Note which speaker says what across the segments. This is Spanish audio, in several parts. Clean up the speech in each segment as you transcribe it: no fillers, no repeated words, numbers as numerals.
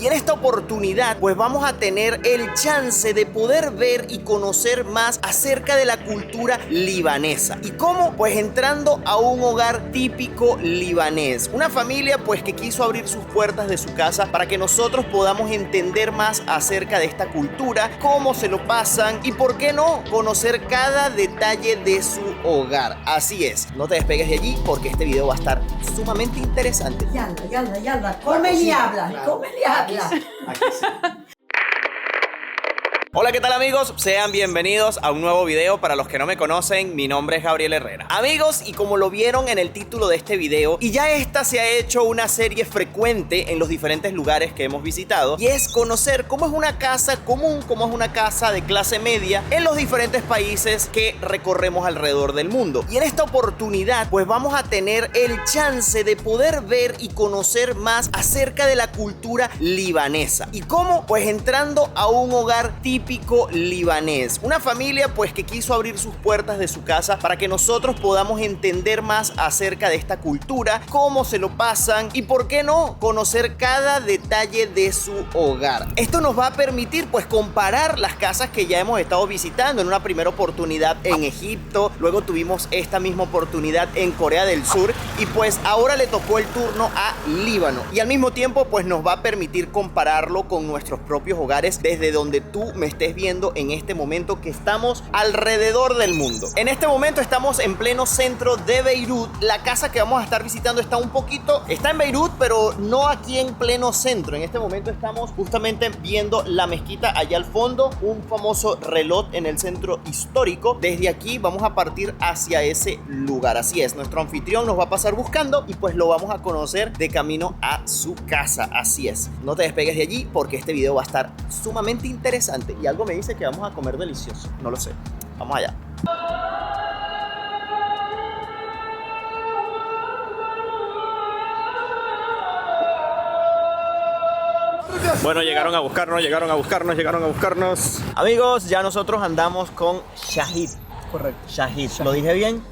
Speaker 1: Y en esta oportunidad pues vamos a tener el chance de poder ver y conocer más acerca de la cultura libanesa. ¿Y cómo? Pues entrando a un hogar típico libanés. Una familia pues que quiso abrir sus puertas de su casa para que nosotros podamos entender más acerca de esta cultura, cómo se lo pasan y por qué no conocer cada detalle de su hogar. Así es, no te despegues de allí porque este video va a estar sumamente interesante.
Speaker 2: Yalla, come y habla, come y habla.
Speaker 1: Aquí sí. Hola, ¿qué tal amigos? Sean bienvenidos a un nuevo video. Para los que no me conocen, mi nombre es Gabriel Herrera. Amigos, y como lo vieron en el título de este video, y ya esta se ha hecho una serie frecuente en los diferentes lugares que hemos visitado, y es conocer cómo es una casa común, cómo es una casa de clase media en los diferentes países que recorremos alrededor del mundo. Y en esta oportunidad, pues vamos a tener el chance de poder ver y conocer más acerca de la cultura libanesa. ¿Y cómo? Pues entrando a un hogar típico libanés. Una familia pues que quiso abrir sus puertas de su casa para que nosotros podamos entender más acerca de esta cultura, cómo se lo pasan y por qué no conocer cada detalle de su hogar. Esto nos va a permitir pues comparar las casas que ya hemos estado visitando en una primera oportunidad en Egipto, luego tuvimos esta misma oportunidad en Corea del Sur y pues ahora le tocó el turno a Líbano, y al mismo tiempo pues nos va a permitir compararlo con nuestros propios hogares desde donde tú me estés viendo en este momento, que estamos alrededor del mundo. En este momento estamos en pleno centro de Beirut. La casa que vamos a estar visitando está en Beirut, pero no aquí en pleno centro. En este momento estamos justamente viendo la mezquita allá al fondo, un famoso reloj en el centro histórico. Desde aquí vamos a partir hacia ese lugar. Así es, nuestro anfitrión nos va a pasar buscando y pues lo vamos a conocer de camino a su casa. Así es, no te despegues de allí porque este video va a estar sumamente interesante. Y algo me dice que vamos a comer delicioso. No lo sé. Vamos allá. Bueno, llegaron a buscarnos. Amigos, ya nosotros andamos con Shahid.
Speaker 2: Correcto.
Speaker 1: Shahid. ¿Lo dije bien?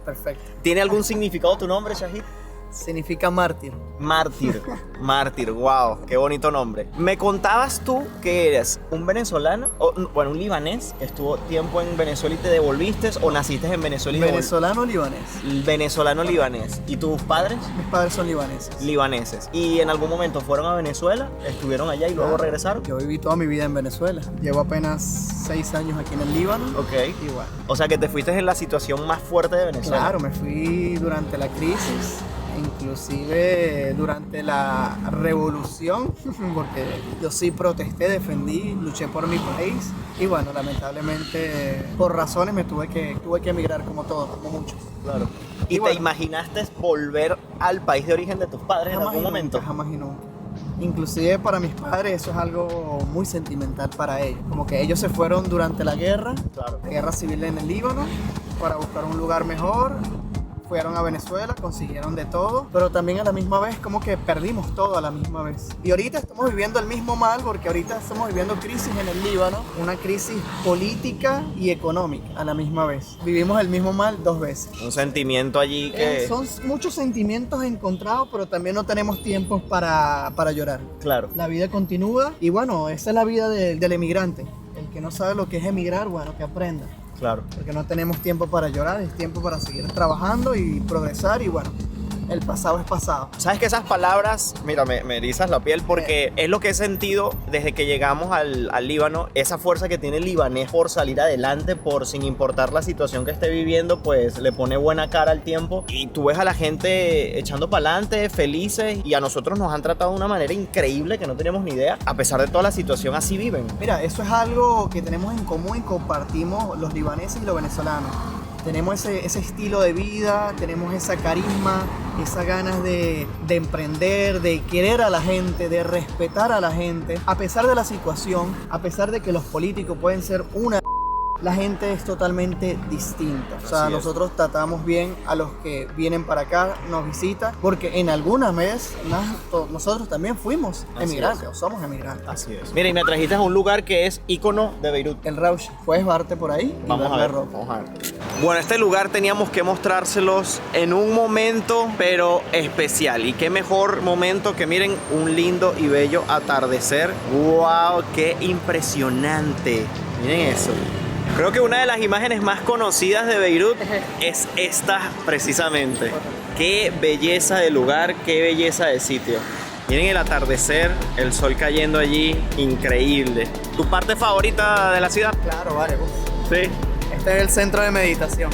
Speaker 2: Perfecto.
Speaker 1: ¿Tiene algún significado tu nombre, Shahid?
Speaker 2: Significa mártir.
Speaker 1: Mártir, wow, qué bonito nombre. Me contabas tú que eres un venezolano, un libanés, que estuvo tiempo en Venezuela y te devolviste, o naciste en Venezuela y
Speaker 2: Venezolano-libanés.
Speaker 1: Venezolano-libanés. ¿Y tus padres?
Speaker 2: Mis padres son libaneses.
Speaker 1: Libaneses. ¿Y en algún momento fueron a Venezuela, estuvieron allá y luego regresaron?
Speaker 2: Yo viví toda mi vida en Venezuela. Llevo apenas 6 años aquí en el Líbano.
Speaker 1: Ok.
Speaker 2: Y bueno.
Speaker 1: O sea que te fuiste en la situación más fuerte de Venezuela.
Speaker 2: Claro, me fui durante la crisis, inclusive durante la revolución, porque yo sí protesté, defendí, luché por mi país y bueno, lamentablemente por razones tuve que emigrar como todos, como muchos.
Speaker 1: Claro. ¿Y
Speaker 2: bueno,
Speaker 1: te imaginaste volver al país de origen de tus padres en algún momento?
Speaker 2: Jamás y nunca. Inclusive para mis padres eso es algo muy sentimental para ellos. Como que ellos se fueron durante la guerra,
Speaker 1: Claro.
Speaker 2: la guerra civil en el Líbano, para buscar un lugar mejor. Fueron a Venezuela, consiguieron de todo, pero también a la misma vez como que perdimos todo a la misma vez. Y ahorita estamos viviendo el mismo mal porque ahorita estamos viviendo crisis en el Líbano, una crisis política y económica a la misma vez. Vivimos el mismo mal 2 veces.
Speaker 1: Un sentimiento allí que...
Speaker 2: Son muchos sentimientos encontrados, pero también no tenemos tiempo para llorar.
Speaker 1: Claro.
Speaker 2: La vida continúa y bueno, esa es la vida del emigrante. El que no sabe lo que es emigrar, bueno, que aprenda.
Speaker 1: Claro.
Speaker 2: Porque no tenemos tiempo para llorar, es tiempo para seguir trabajando y progresar y bueno, el pasado es pasado.
Speaker 1: ¿Sabes que esas palabras, mira, me erizas la piel porque es lo que he sentido desde que llegamos al Líbano, esa fuerza que tiene el libanés por salir adelante, por sin importar la situación que esté viviendo, pues le pone buena cara al tiempo y tú ves a la gente echando para adelante, felices, y a nosotros nos han tratado de una manera increíble que no teníamos ni idea, a pesar de toda la situación así viven.
Speaker 2: Mira, eso es algo que tenemos en común y compartimos los libaneses y los venezolanos. Tenemos ese estilo de vida, tenemos esa carisma, esas ganas de emprender, de querer a la gente, de respetar a la gente. A pesar de la situación, a pesar de que los políticos pueden ser una La gente es totalmente distinta. O sea,
Speaker 1: Así es.
Speaker 2: nosotros tratamos bien a los que vienen para acá, nos visitan, porque en algunas veces nosotros también fuimos
Speaker 1: Así
Speaker 2: emigrantes,
Speaker 1: es.
Speaker 2: o somos emigrantes.
Speaker 1: Así es. Mira, y me trajiste a un lugar que es ícono de Beirut.
Speaker 2: El Rausch, puedes bajarte por ahí y
Speaker 1: Vamos
Speaker 2: ver
Speaker 1: a
Speaker 2: la
Speaker 1: ver,
Speaker 2: ropa.
Speaker 1: vamos a ver. Bueno, este lugar teníamos que mostrárselos en un momento, pero especial. Y qué mejor momento que miren un lindo y bello atardecer. ¡Wow! ¡Qué impresionante! Miren eso. Creo que una de las imágenes más conocidas de Beirut es esta precisamente. Qué belleza de lugar, qué belleza de sitio. Miren el atardecer, el sol cayendo allí, increíble. ¿Tu parte favorita de la ciudad?
Speaker 2: Claro, vale. Uf.
Speaker 1: Sí.
Speaker 2: Este es el centro de meditación.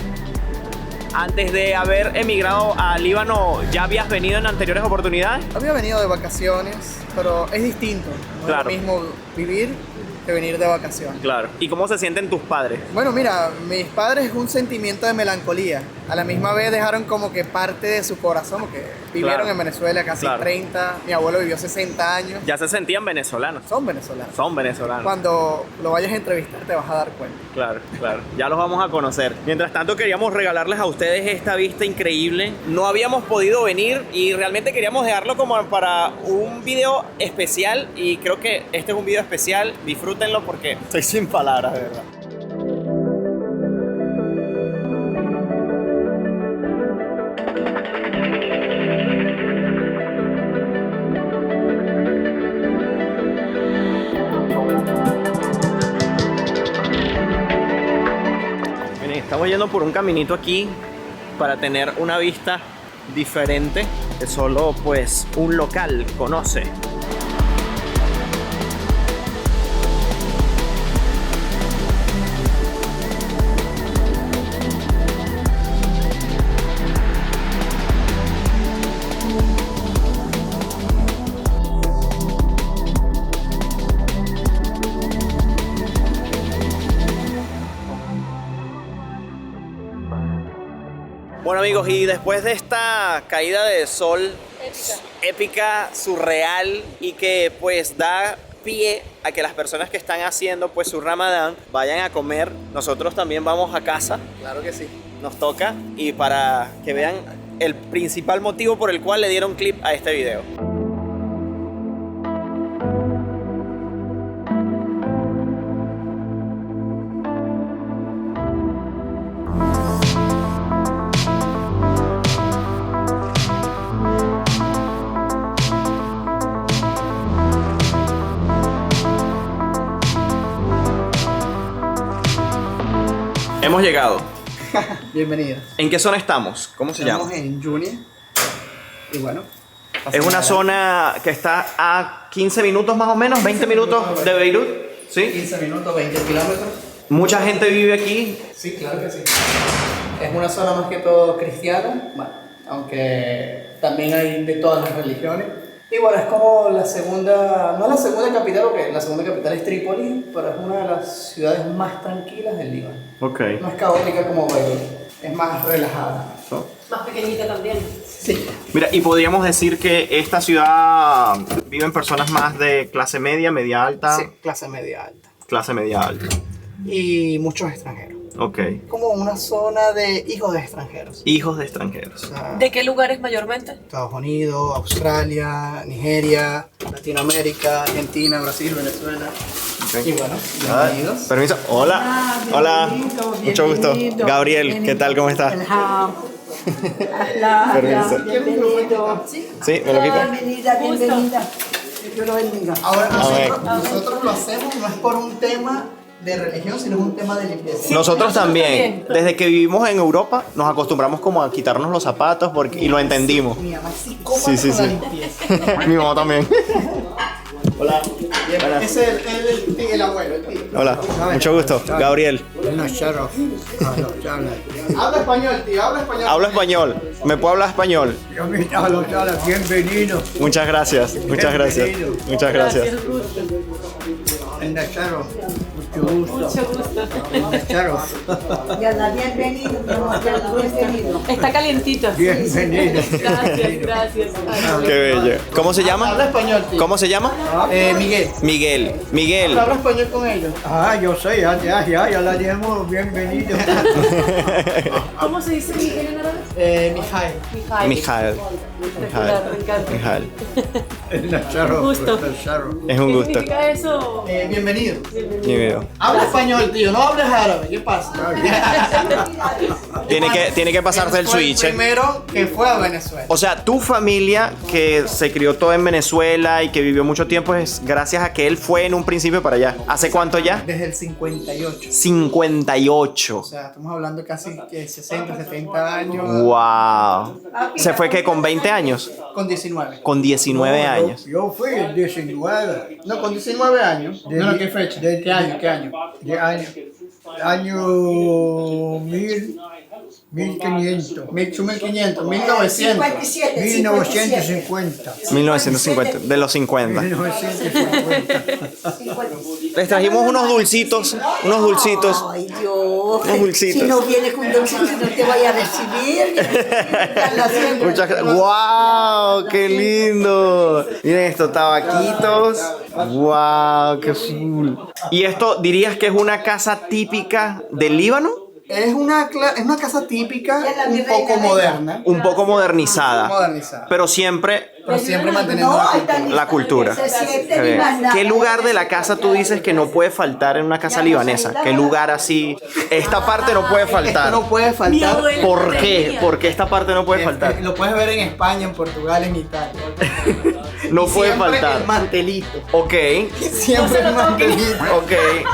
Speaker 1: Antes de haber emigrado a Líbano, ¿ya habías venido en anteriores oportunidades?
Speaker 2: Había venido de vacaciones, pero es distinto. No
Speaker 1: Claro.
Speaker 2: es lo mismo vivir que venir de vacaciones.
Speaker 1: Claro. ¿Y cómo se sienten tus padres?
Speaker 2: Bueno, mira, mis padres es un sentimiento de melancolía. A la misma vez dejaron como que parte de su corazón, porque vivieron
Speaker 1: Claro.
Speaker 2: en Venezuela casi
Speaker 1: Claro.
Speaker 2: 30. Mi abuelo vivió 60 años.
Speaker 1: Ya se sentían venezolanos.
Speaker 2: Son venezolanos.
Speaker 1: Son venezolanos.
Speaker 2: Cuando lo vayas a entrevistar te vas a dar cuenta.
Speaker 1: Claro, claro. Ya los vamos a conocer. Mientras tanto, queríamos regalarles a ustedes esta vista increíble. No habíamos podido venir y realmente queríamos dejarlo como para un video especial. Y creo que este es un video especial. Disfrútenlo porque estoy sin palabras, de verdad. Miren, estamos yendo por un caminito aquí para tener una vista diferente que solo pues un local conoce. Bueno amigos, y después de esta caída de sol épica, surreal y que pues da pie a que las personas que están haciendo pues su Ramadán vayan a comer, nosotros también vamos a casa,
Speaker 2: Claro que sí.
Speaker 1: nos toca, y para que vean el principal motivo por el cual le dieron clip a este video. Hemos llegado.
Speaker 2: Bienvenidos.
Speaker 1: ¿En qué zona estamos? ¿Cómo se llama?
Speaker 2: Estamos en Junior. Y bueno.
Speaker 1: Es una zona que está a 15 minutos más o menos, 20 minutos de Beirut, ¿sí?
Speaker 2: 15 minutos, 20 kilómetros.
Speaker 1: Mucha gente vive aquí.
Speaker 2: Sí, claro que sí. Es una zona más que todo cristiana, bueno, aunque también hay de todas las religiones. Y bueno, es como la segunda, no la segunda capital, porque la segunda capital es Trípoli, pero es una de las ciudades más tranquilas del Líbano.
Speaker 1: Ok.
Speaker 2: No es caótica como Beirut, es más relajada.
Speaker 3: Más pequeñita también.
Speaker 2: Sí.
Speaker 1: Mira, y podríamos decir que esta ciudad viven personas más de clase media, media alta,
Speaker 2: Sí, clase media alta.
Speaker 1: clase media alta.
Speaker 2: Y muchos extranjeros.
Speaker 1: Ok.
Speaker 2: Como una zona de hijos de extranjeros.
Speaker 1: Hijos de extranjeros.
Speaker 2: O sea,
Speaker 3: ¿De qué lugares mayormente?
Speaker 2: Estados Unidos, Australia, Nigeria, Latinoamérica, Argentina, Brasil, Venezuela.
Speaker 1: Ok.
Speaker 2: Y bueno,
Speaker 1: Ah,
Speaker 2: bienvenidos.
Speaker 1: permiso. Hola. Hola. Mucho gusto. Gabriel, ¿qué tal? ¿Cómo estás? Permiso.
Speaker 4: Bienvenido.
Speaker 1: Sí, me lo quito.
Speaker 4: Bienvenida, bienvenida. Que Dios lo bendiga.
Speaker 2: Ahora
Speaker 1: Amén.
Speaker 2: nosotros lo hacemos no es por un tema de religión, sino es un tema de limpieza.
Speaker 1: Nosotros también,
Speaker 3: también.
Speaker 1: desde que vivimos en Europa, nos acostumbramos como a quitarnos los zapatos y lo entendimos.
Speaker 2: Mi mamá es psicópata
Speaker 1: Sí, sí,
Speaker 2: con la
Speaker 1: sí.
Speaker 2: limpieza.
Speaker 1: Mi mamá también. Hola. Buenas.
Speaker 2: Ese es el abuelo, el tío.
Speaker 1: Hola, mucho gusto. Gabriel.
Speaker 2: Habla español, tío, habla español.
Speaker 1: Hablo español. ¿Me puedo hablar español?
Speaker 2: Bienvenido.
Speaker 1: Muchas gracias. Muchas gracias. Muchas gracias.
Speaker 2: En la Sharon.
Speaker 3: Mucho gusto.
Speaker 4: Charo. Yana, bienvenido, mi amor, Yana, bienvenido.
Speaker 3: Está calientito.
Speaker 4: Bienvenido.
Speaker 3: Gracias, gracias. Ay,
Speaker 1: Qué bello. ¿Cómo se
Speaker 2: Habla
Speaker 1: llama?
Speaker 2: español, tío.
Speaker 1: ¿Cómo se llama?
Speaker 2: Miguel.
Speaker 1: Miguel. Miguel.
Speaker 2: Habla español con ellos.
Speaker 4: Ah, yo sé, ya la dijimos, bienvenido.
Speaker 3: ¿Cómo se dice Miguel en árabe?
Speaker 2: Mijael.
Speaker 3: Mijail.
Speaker 1: Mijael.
Speaker 3: Espectacular, me encanta.
Speaker 1: Mijael.
Speaker 4: Charo,
Speaker 3: Gusto.
Speaker 4: Charo.
Speaker 1: Es un
Speaker 3: ¿Qué
Speaker 1: gusto.
Speaker 3: significa eso?
Speaker 2: Bienvenido.
Speaker 1: Bienvenido.
Speaker 2: Habla español, tío. No hables árabe. ¿Qué pasa?
Speaker 1: Tiene que pasarte el
Speaker 2: Él fue
Speaker 1: switch.
Speaker 2: primero que fue a Venezuela.
Speaker 1: O sea, tu familia que se crió toda en Venezuela y que vivió mucho tiempo es gracias a que él fue en un principio para allá. ¿Hace cuánto ya?
Speaker 2: Desde el 58.
Speaker 1: 58.
Speaker 2: O sea, estamos hablando casi que 60, 70 años.
Speaker 1: Wow. ¿Se fue que con 20 años?
Speaker 2: Con 19.
Speaker 1: Con 19 años.
Speaker 4: Yo fui el 19.
Speaker 2: No, con 19 años. No, ¿qué fecha? ¿Qué año? ¿Qué año?
Speaker 4: De año 1500.
Speaker 2: 1500, 1900.
Speaker 4: 1950.
Speaker 1: 1950. De los 50.
Speaker 4: 1950.
Speaker 1: Les trajimos unos dulcitos. Unos dulcitos.
Speaker 5: Ay, Dios.
Speaker 1: Unos dulcitos.
Speaker 5: Si no viene con dulcitos, no te vaya a recibir.
Speaker 1: Muchas gracias. ¡Wow! ¡Qué lindo! Miren estos tabaquitos. ¡Wow! ¡Qué cool! ¿Y esto dirías que es una casa típica del Líbano?
Speaker 2: Es una casa típica,
Speaker 5: Ya la
Speaker 2: un
Speaker 5: mi
Speaker 2: poco
Speaker 5: reina,
Speaker 2: moderna.
Speaker 1: Un poco modernizada.
Speaker 2: Modernizada.
Speaker 1: Pero siempre
Speaker 2: Pero siempre manteniendo la cultura.
Speaker 1: la cultura.
Speaker 5: Se siente
Speaker 1: Qué bien.
Speaker 5: demandada.
Speaker 1: ¿Qué lugar de la casa tú dices que no puede faltar en una casa libanesa? ¿Qué lugar así? Esta parte no puede
Speaker 2: Esto
Speaker 1: faltar.
Speaker 2: no puede
Speaker 3: Mi
Speaker 2: faltar.
Speaker 3: abuela
Speaker 1: ¿Por qué?
Speaker 3: tenía.
Speaker 1: ¿Por qué esta parte no puede faltar?
Speaker 2: Lo puedes ver en España, en Portugal, en Italia.
Speaker 1: No
Speaker 2: Y
Speaker 1: puede
Speaker 2: siempre
Speaker 1: faltar.
Speaker 2: el mantelito.
Speaker 1: Ok,
Speaker 2: Siempre el mantelito.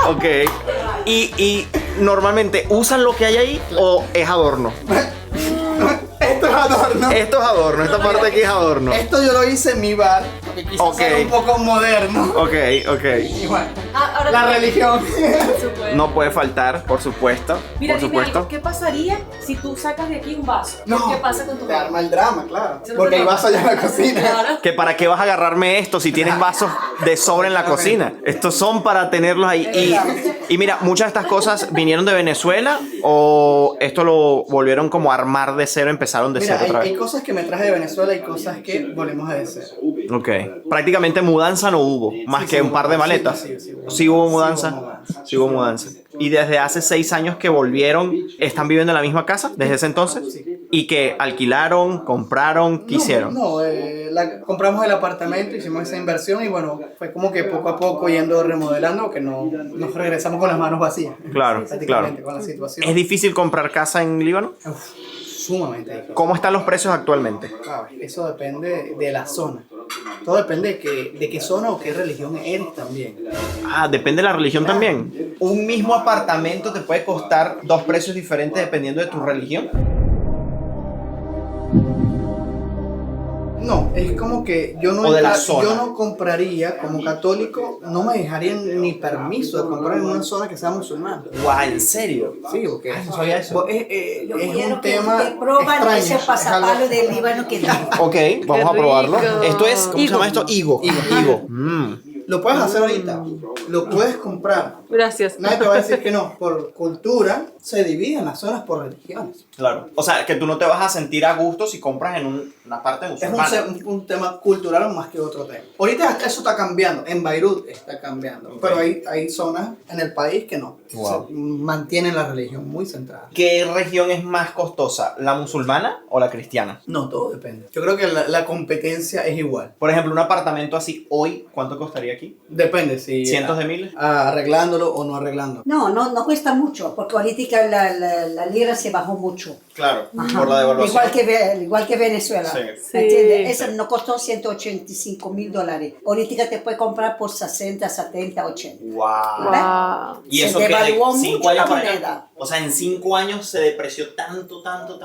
Speaker 1: ok. Y normalmente, ¿usan lo que hay ahí o es adorno?
Speaker 2: Esto es adorno.
Speaker 1: Esto es adorno, esta parte aquí es adorno.
Speaker 2: Esto yo lo hice en mi bar, porque quise
Speaker 1: Ok.
Speaker 2: ser un poco moderno.
Speaker 1: Ok.
Speaker 2: Y bueno,
Speaker 3: Ahora
Speaker 2: la religión.
Speaker 3: por supuesto.
Speaker 1: No puede faltar, por supuesto.
Speaker 3: Mira,
Speaker 1: Por
Speaker 3: dime
Speaker 1: supuesto.
Speaker 3: algo, ¿qué pasaría si tú sacas de aquí un vaso?
Speaker 2: No.
Speaker 3: ¿Qué pasa con tu
Speaker 2: Te
Speaker 3: vaso?
Speaker 2: arma el drama, claro.
Speaker 3: Se lo
Speaker 2: Porque hay
Speaker 3: toma.
Speaker 2: vaso allá en la cocina.
Speaker 3: Claro.
Speaker 1: Que para qué vas a agarrarme esto si tienes vasos de sobra en la cocina. Estos son para tenerlos ahí. Y mira, muchas de estas cosas vinieron de Venezuela o esto lo volvieron como a armar de cero, empezaron de
Speaker 2: Mira,
Speaker 1: cero otra
Speaker 2: hay
Speaker 1: vez.
Speaker 2: cosas que me traje de Venezuela y cosas que volvemos a decir.
Speaker 1: Ok. Prácticamente mudanza no hubo, más
Speaker 2: Sí,
Speaker 1: que
Speaker 2: sí,
Speaker 1: un par de
Speaker 2: sí,
Speaker 1: maletas.
Speaker 2: sí hubo.
Speaker 1: Sí hubo
Speaker 2: Sí
Speaker 1: mudanza.
Speaker 2: hubo mudanza.
Speaker 1: Sí hubo mudanza. Y desde hace 6 años que volvieron, ¿están viviendo en la misma casa desde ese entonces? ¿Y que alquilaron, compraron, qué hicieron?
Speaker 2: No, compramos el apartamento, hicimos esa inversión y bueno, fue como que poco a poco yendo remodelando, que no nos regresamos con las manos vacías.
Speaker 1: Claro,
Speaker 2: Prácticamente,
Speaker 1: claro.
Speaker 2: con la situación.
Speaker 1: ¿Es difícil comprar casa en Líbano?
Speaker 2: Uf, sumamente difícil.
Speaker 1: ¿Cómo están los precios actualmente?
Speaker 2: Eso depende de la zona. Todo depende de qué zona o qué religión eres también.
Speaker 1: Ah, depende de la religión también. ¿Un mismo apartamento te puede costar 2 precios diferentes dependiendo de tu religión?
Speaker 2: No, es como que yo no,
Speaker 1: O de la zona.
Speaker 2: yo no compraría, como católico, no me dejarían ni permiso de comprar en una zona que sea musulmana.
Speaker 1: Guau, ¿en serio?
Speaker 2: Sí, porque
Speaker 1: no sabía eso.
Speaker 2: es
Speaker 5: Quiero
Speaker 2: un
Speaker 5: que
Speaker 2: tema
Speaker 5: te prueban
Speaker 2: extraño.
Speaker 5: ese
Speaker 2: es
Speaker 5: pasapalo
Speaker 2: algo-
Speaker 5: del Líbano que dijo.
Speaker 1: Ok, vamos a
Speaker 3: Qué
Speaker 1: probarlo.
Speaker 3: rico.
Speaker 1: Esto es, ¿cómo se
Speaker 3: Higo.
Speaker 1: llama esto? Higo. Higo.
Speaker 2: Lo puedes hacer ahorita, lo puedes comprar.
Speaker 3: Gracias.
Speaker 2: Nadie te va a decir que no. Por cultura se dividen las zonas por religiones.
Speaker 1: Claro. O sea, que tú no te vas a sentir a gusto si compras en una parte
Speaker 2: Es
Speaker 1: musulmana.
Speaker 2: un tema cultural más que otro tema. Ahorita eso está cambiando, en Beirut está cambiando, pero hay zonas en el país que no.
Speaker 1: Wow.
Speaker 2: Mantienen la religión muy centrada.
Speaker 1: ¿Qué región es más costosa? ¿La musulmana o la cristiana?
Speaker 2: No, todo depende. Yo creo que la competencia es igual.
Speaker 1: Por ejemplo, un apartamento así hoy, ¿cuánto costaría aquí?
Speaker 2: Depende si
Speaker 1: ¿Cientos de miles?
Speaker 2: arreglándolo o no arreglándolo.
Speaker 5: No cuesta mucho, porque ahorita la lira se bajó mucho.
Speaker 1: Claro,
Speaker 5: Ajá.
Speaker 1: por la devaluación.
Speaker 5: Igual que Venezuela.
Speaker 1: Sí.
Speaker 3: Sí.
Speaker 5: ¿Entiendes? Esa no costó $185,000. Ahorita te puede comprar por 60, 70, 80.
Speaker 1: Wow.
Speaker 3: Wow.
Speaker 1: ¿Y
Speaker 5: Se
Speaker 1: eso que
Speaker 5: devaluó
Speaker 1: de 5
Speaker 5: mucho la
Speaker 1: años para acá?
Speaker 5: moneda.
Speaker 1: O sea, en 5 años se depreció tanto.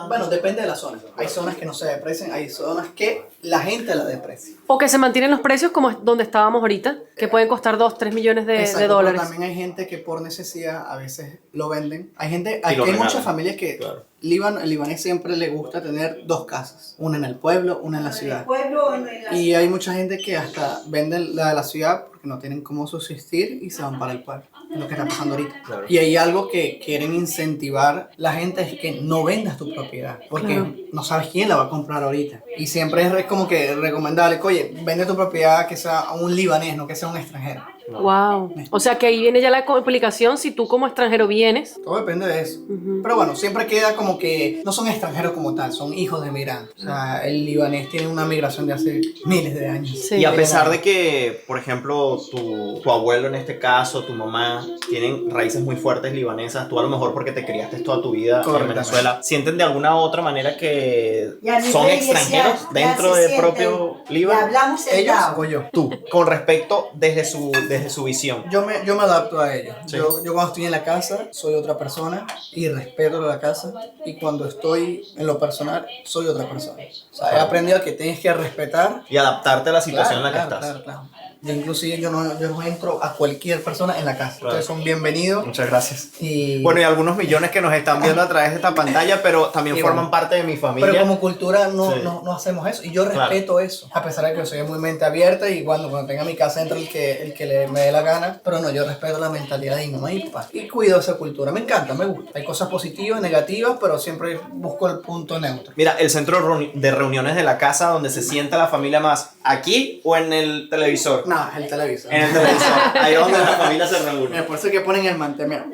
Speaker 2: Bueno, depende de la zona. Hay zonas que no se deprecian, hay zonas que la gente la deprecia.
Speaker 3: O que se mantienen los precios como donde estábamos ahorita, que pueden costar 2, 3 millones de
Speaker 2: Exacto, pero
Speaker 3: dólares.
Speaker 2: también hay gente que por necesidad a veces lo venden. Hay
Speaker 1: Y
Speaker 2: gente,
Speaker 1: lo
Speaker 2: hay
Speaker 1: regalan.
Speaker 2: muchas familias que el libanés siempre le gusta tener 2 casas, una en el pueblo, una en la ciudad.
Speaker 5: Pueblo,
Speaker 2: Y hay mucha gente que hasta venden la de la ciudad porque no tienen cómo subsistir y se van para el pueblo. Es lo que está pasando ahorita.
Speaker 1: Claro.
Speaker 2: Y hay algo que quieren incentivar la gente, es que no vendas tu propiedad, porque
Speaker 3: Claro.
Speaker 2: no sabes quién la va a comprar ahorita. Y siempre es como que recomendable, oye, vende tu propiedad que sea a un libanés, no que sea un extranjero.
Speaker 3: Wow. O sea que ahí viene ya la complicación si tú como extranjero vienes.
Speaker 2: Todo depende de eso. Pero bueno, siempre queda como que no son extranjeros como tal, son hijos de migrantes. O sea, el libanés tiene una migración de hace miles de años.
Speaker 3: Sí.
Speaker 1: Y a pesar de que, por ejemplo, tu abuelo en este caso, tu mamá, tienen raíces muy fuertes libanesas, tú a lo mejor porque te criaste toda tu vida en
Speaker 2: Correctamente.
Speaker 1: Venezuela, ¿sienten de alguna otra manera que
Speaker 5: Ya ni
Speaker 1: son
Speaker 5: reyes,
Speaker 1: extranjeros
Speaker 5: ya
Speaker 1: dentro
Speaker 5: se
Speaker 1: del
Speaker 5: sienten.
Speaker 1: propio
Speaker 5: Ya
Speaker 1: Líbano?
Speaker 5: hablamos
Speaker 2: ¿Ellos
Speaker 5: sentado.
Speaker 2: o yo?
Speaker 1: Tú, con respecto desde su visión.
Speaker 2: Yo me adapto a ellos.
Speaker 1: Sí.
Speaker 2: Yo cuando estoy en la casa soy otra persona y respeto la casa. Y cuando estoy en lo personal soy otra persona. O sea, he aprendido que tienes que respetar.
Speaker 1: Y adaptarte a la situación en la que
Speaker 2: Claro,
Speaker 1: estás.
Speaker 2: claro, claro. Yo inclusive yo no entro a cualquier persona en la casa.
Speaker 1: Claro.
Speaker 2: Ustedes son bienvenidos.
Speaker 1: Muchas gracias.
Speaker 2: Y,
Speaker 1: Bueno, y algunos millones que nos están viendo a través de esta pantalla, pero también
Speaker 2: Y
Speaker 1: forman
Speaker 2: bueno,
Speaker 1: parte de mi familia.
Speaker 2: pero como cultura no,
Speaker 1: Sí.
Speaker 2: no hacemos eso. Y yo
Speaker 1: Claro.
Speaker 2: respeto eso. A pesar de que soy muy mente abierta y cuando tenga mi casa entra el que me dé la gana. Pero no, yo respeto la mentalidad de mi mamá y papá. Y cuido esa cultura. Me encanta, me gusta. Hay cosas positivas, negativas, pero siempre busco el punto neutro.
Speaker 1: Mira, el centro de reuniones de la casa donde se sienta la familia más, ¿aquí o en el televisor?
Speaker 2: No, es el televisor.
Speaker 1: En el televisor, ahí donde la familia se reúne.
Speaker 2: Mira, por eso que ponen el mantel. Mira,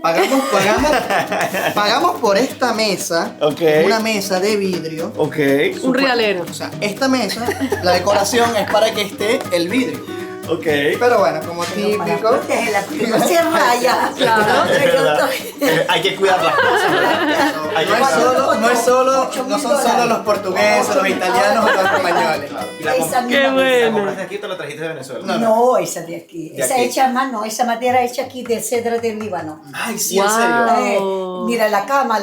Speaker 2: pagamos por esta mesa.
Speaker 1: Ok.
Speaker 2: Una mesa de vidrio.
Speaker 1: Ok.
Speaker 3: Un realero.
Speaker 2: O sea, esta mesa, la decoración es para que esté el vidrio.
Speaker 1: Ok.
Speaker 2: Pero bueno, como
Speaker 5: Para
Speaker 2: típico.
Speaker 5: protegerla, porque no se raya.
Speaker 3: Claro.
Speaker 1: Es verdad. Hay que cuidar las cosas, ¿verdad? Hay que
Speaker 2: No es
Speaker 1: cuidar.
Speaker 2: solo, no son solo los portugueses, los italianos o los españoles.
Speaker 1: Y la
Speaker 5: Esa
Speaker 1: comp-
Speaker 3: Qué
Speaker 5: misma
Speaker 3: bueno.
Speaker 1: ¿La compraste aquí o te la trajiste de Venezuela?
Speaker 2: No.
Speaker 5: No, esa de aquí.
Speaker 1: De
Speaker 5: Esa
Speaker 1: aquí.
Speaker 5: hecha a mano, esa madera hecha aquí de cedra del Líbano.
Speaker 1: Ay, sí,
Speaker 3: Wow.
Speaker 1: en serio.
Speaker 5: Mira la cama,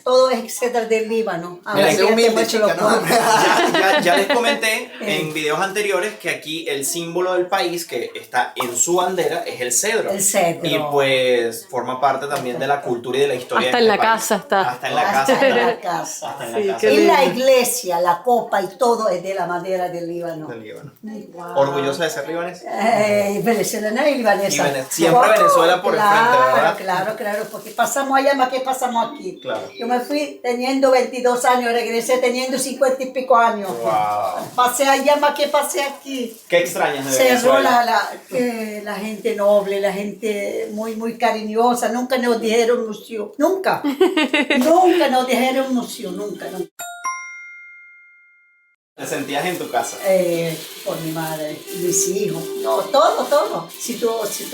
Speaker 5: todo es cedra del Líbano.
Speaker 2: Mira,
Speaker 5: Ahora
Speaker 2: ese
Speaker 5: ya te
Speaker 2: humilde
Speaker 5: muestro
Speaker 2: chica,
Speaker 5: los
Speaker 2: ¿no?
Speaker 5: cuadros.
Speaker 1: Ya les comenté en videos anteriores que aquí el símbolo del país que está en su bandera es el cedro.
Speaker 5: El cedro.
Speaker 1: Y pues forma parte también de la cultura y de la historia.
Speaker 3: Hasta
Speaker 1: de
Speaker 3: en
Speaker 1: este
Speaker 3: la
Speaker 1: país.
Speaker 3: casa está.
Speaker 1: Hasta en la
Speaker 5: Hasta
Speaker 1: casa.
Speaker 5: en la
Speaker 1: está.
Speaker 5: casa.
Speaker 1: Hasta en
Speaker 3: Sí,
Speaker 1: la casa.
Speaker 3: qué
Speaker 5: En la
Speaker 3: lindo.
Speaker 5: iglesia, la copa y todo es de la madera del Líbano.
Speaker 1: Del Líbano.
Speaker 5: Wow.
Speaker 1: Orgullosa de ser libanés.
Speaker 5: Venezolana y libanesa.
Speaker 1: Siempre Venezuela por el frente, ¿verdad?
Speaker 5: Claro, porque pasamos allá más que pasamos aquí.
Speaker 1: Claro.
Speaker 5: Yo me fui teniendo 22 años, regresé teniendo 50 y pico años.
Speaker 1: Wow.
Speaker 5: Pasé allá más que pasé aquí.
Speaker 1: ¿Qué extrañas de
Speaker 5: Cerró
Speaker 1: Venezuela?
Speaker 5: la gente noble, la gente muy cariñosa. Nunca nos dijeron museo. Nunca. Nunca nos dijeron museo. Nunca.
Speaker 1: ¿Te sentías en tu casa?
Speaker 5: Por mi madre, mis hijos, no, todo. Si tú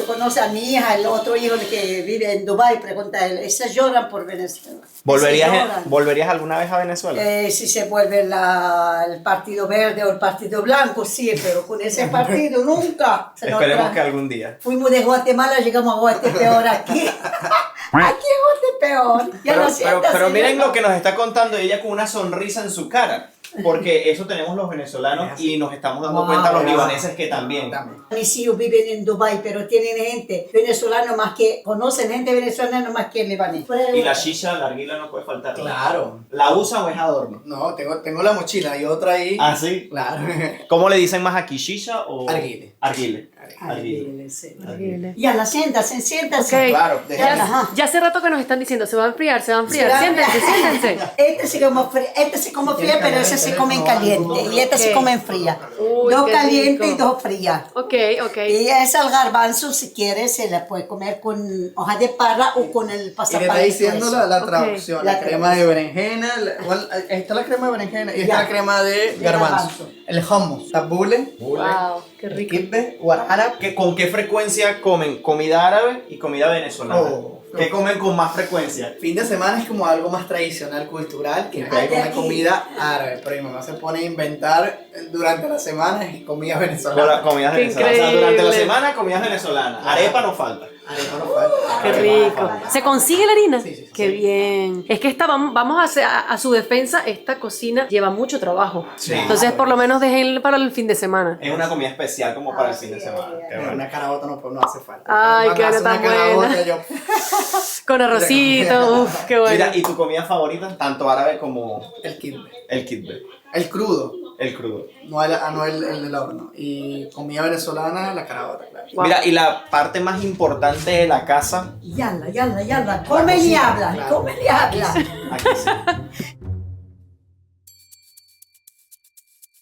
Speaker 5: conoces a mi hija, el otro hijo que vive en Dubái, pregunta a él, esas lloran por Venezuela. Esas lloran.
Speaker 1: ¿Volverías alguna vez a Venezuela?
Speaker 5: Si se vuelve el Partido Verde o el Partido Blanco, sí, pero con ese partido nunca.
Speaker 1: Esperemos que algún día.
Speaker 5: Fuimos de Guatemala, llegamos a Guatepeor aquí. Aquí es Guatepeor. Ya lo siento,
Speaker 1: Pero miren
Speaker 5: señor.
Speaker 1: lo que nos está contando ella con una sonrisa en su cara. Porque eso tenemos los venezolanos y nos estamos dando
Speaker 5: Wow.
Speaker 1: cuenta los libaneses que también.
Speaker 5: Mis hijos viven en Dubái, pero tienen gente venezolana más que, conocen gente venezolana más que libanés.
Speaker 1: Y la shisha, la arguila no puede faltar.
Speaker 2: Claro.
Speaker 1: ¿La usan o es adorno?
Speaker 2: No, tengo la mochila y otra ahí.
Speaker 1: ¿Ah, sí?
Speaker 2: Claro.
Speaker 1: ¿Cómo le dicen más aquí, shisha o...?
Speaker 2: Arguile.
Speaker 1: Arguile.
Speaker 5: Arguile, sí.
Speaker 3: Arguile.
Speaker 5: Ya la siéntense, siéntense.
Speaker 3: Ok.
Speaker 2: Claro, déjame.
Speaker 5: Ajá.
Speaker 3: Ya hace rato que nos están diciendo, se va a enfriar, se va a enfriar.
Speaker 5: Se va a
Speaker 3: Siéntense,
Speaker 5: enfriar.
Speaker 3: siéntense.
Speaker 5: Este se come fría, pero ese se come en caliente. Y este se
Speaker 3: Ok.
Speaker 5: come en fría.
Speaker 3: Uy,
Speaker 5: Dos
Speaker 3: qué
Speaker 5: calientes y
Speaker 3: rico.
Speaker 5: dos frías.
Speaker 3: Ok, ok.
Speaker 5: Y ese al garbanzo, si quieres, se le puede comer con hoja de parra o con el
Speaker 2: Y le está
Speaker 5: pasapalito.
Speaker 2: diciendo la
Speaker 3: Ok.
Speaker 2: traducción,
Speaker 5: La
Speaker 2: la crema de berenjena, ahí está la crema de berenjena y está
Speaker 5: Ya.
Speaker 2: la crema de garbanzo. El hummus, tabule,
Speaker 3: Wow, qué rico.
Speaker 2: kibbe, guarara.
Speaker 1: ¿Con qué frecuencia comen comida árabe y comida venezolana?
Speaker 2: Oh.
Speaker 1: ¿Qué comen con más frecuencia?
Speaker 2: Fin de semana es como algo más tradicional, cultural, que
Speaker 1: Ok.
Speaker 2: hay una comida árabe, pero mi mamá se pone a inventar durante la semana comida venezolana.
Speaker 1: Comidas
Speaker 3: Qué
Speaker 1: venezolanas. O sea, durante la
Speaker 3: increíble.
Speaker 1: semana comidas venezolanas. Arepa no falta.
Speaker 2: Arepa no falta.
Speaker 3: Qué rico. ¿Se consigue la harina?
Speaker 2: Sí, sí, sí.
Speaker 3: Qué bien. Es que vamos a hacer, a su defensa, esta cocina lleva mucho trabajo.
Speaker 1: Sí.
Speaker 3: Entonces, por lo menos dejen para el fin de semana.
Speaker 1: Es una comida especial como para el fin de semana. Qué bueno.
Speaker 2: Una carabota no hace falta.
Speaker 3: Ay,
Speaker 2: Mamá
Speaker 3: qué
Speaker 2: hace
Speaker 3: bueno, tan
Speaker 2: una carabota,
Speaker 3: buena.
Speaker 2: yo-
Speaker 3: Con arrocito, uff, qué bueno.
Speaker 1: Mira, ¿y tu comida favorita? Tanto árabe como
Speaker 2: El kibbe.
Speaker 1: el kibbe.
Speaker 2: El crudo.
Speaker 1: El crudo.
Speaker 2: No el del horno. Y comida venezolana, la carabota, claro.
Speaker 3: Wow.
Speaker 1: Mira, y la parte más importante de la casa,
Speaker 5: Yalla. Come y habla,
Speaker 2: claro.
Speaker 5: come y habla.
Speaker 1: aquí sí.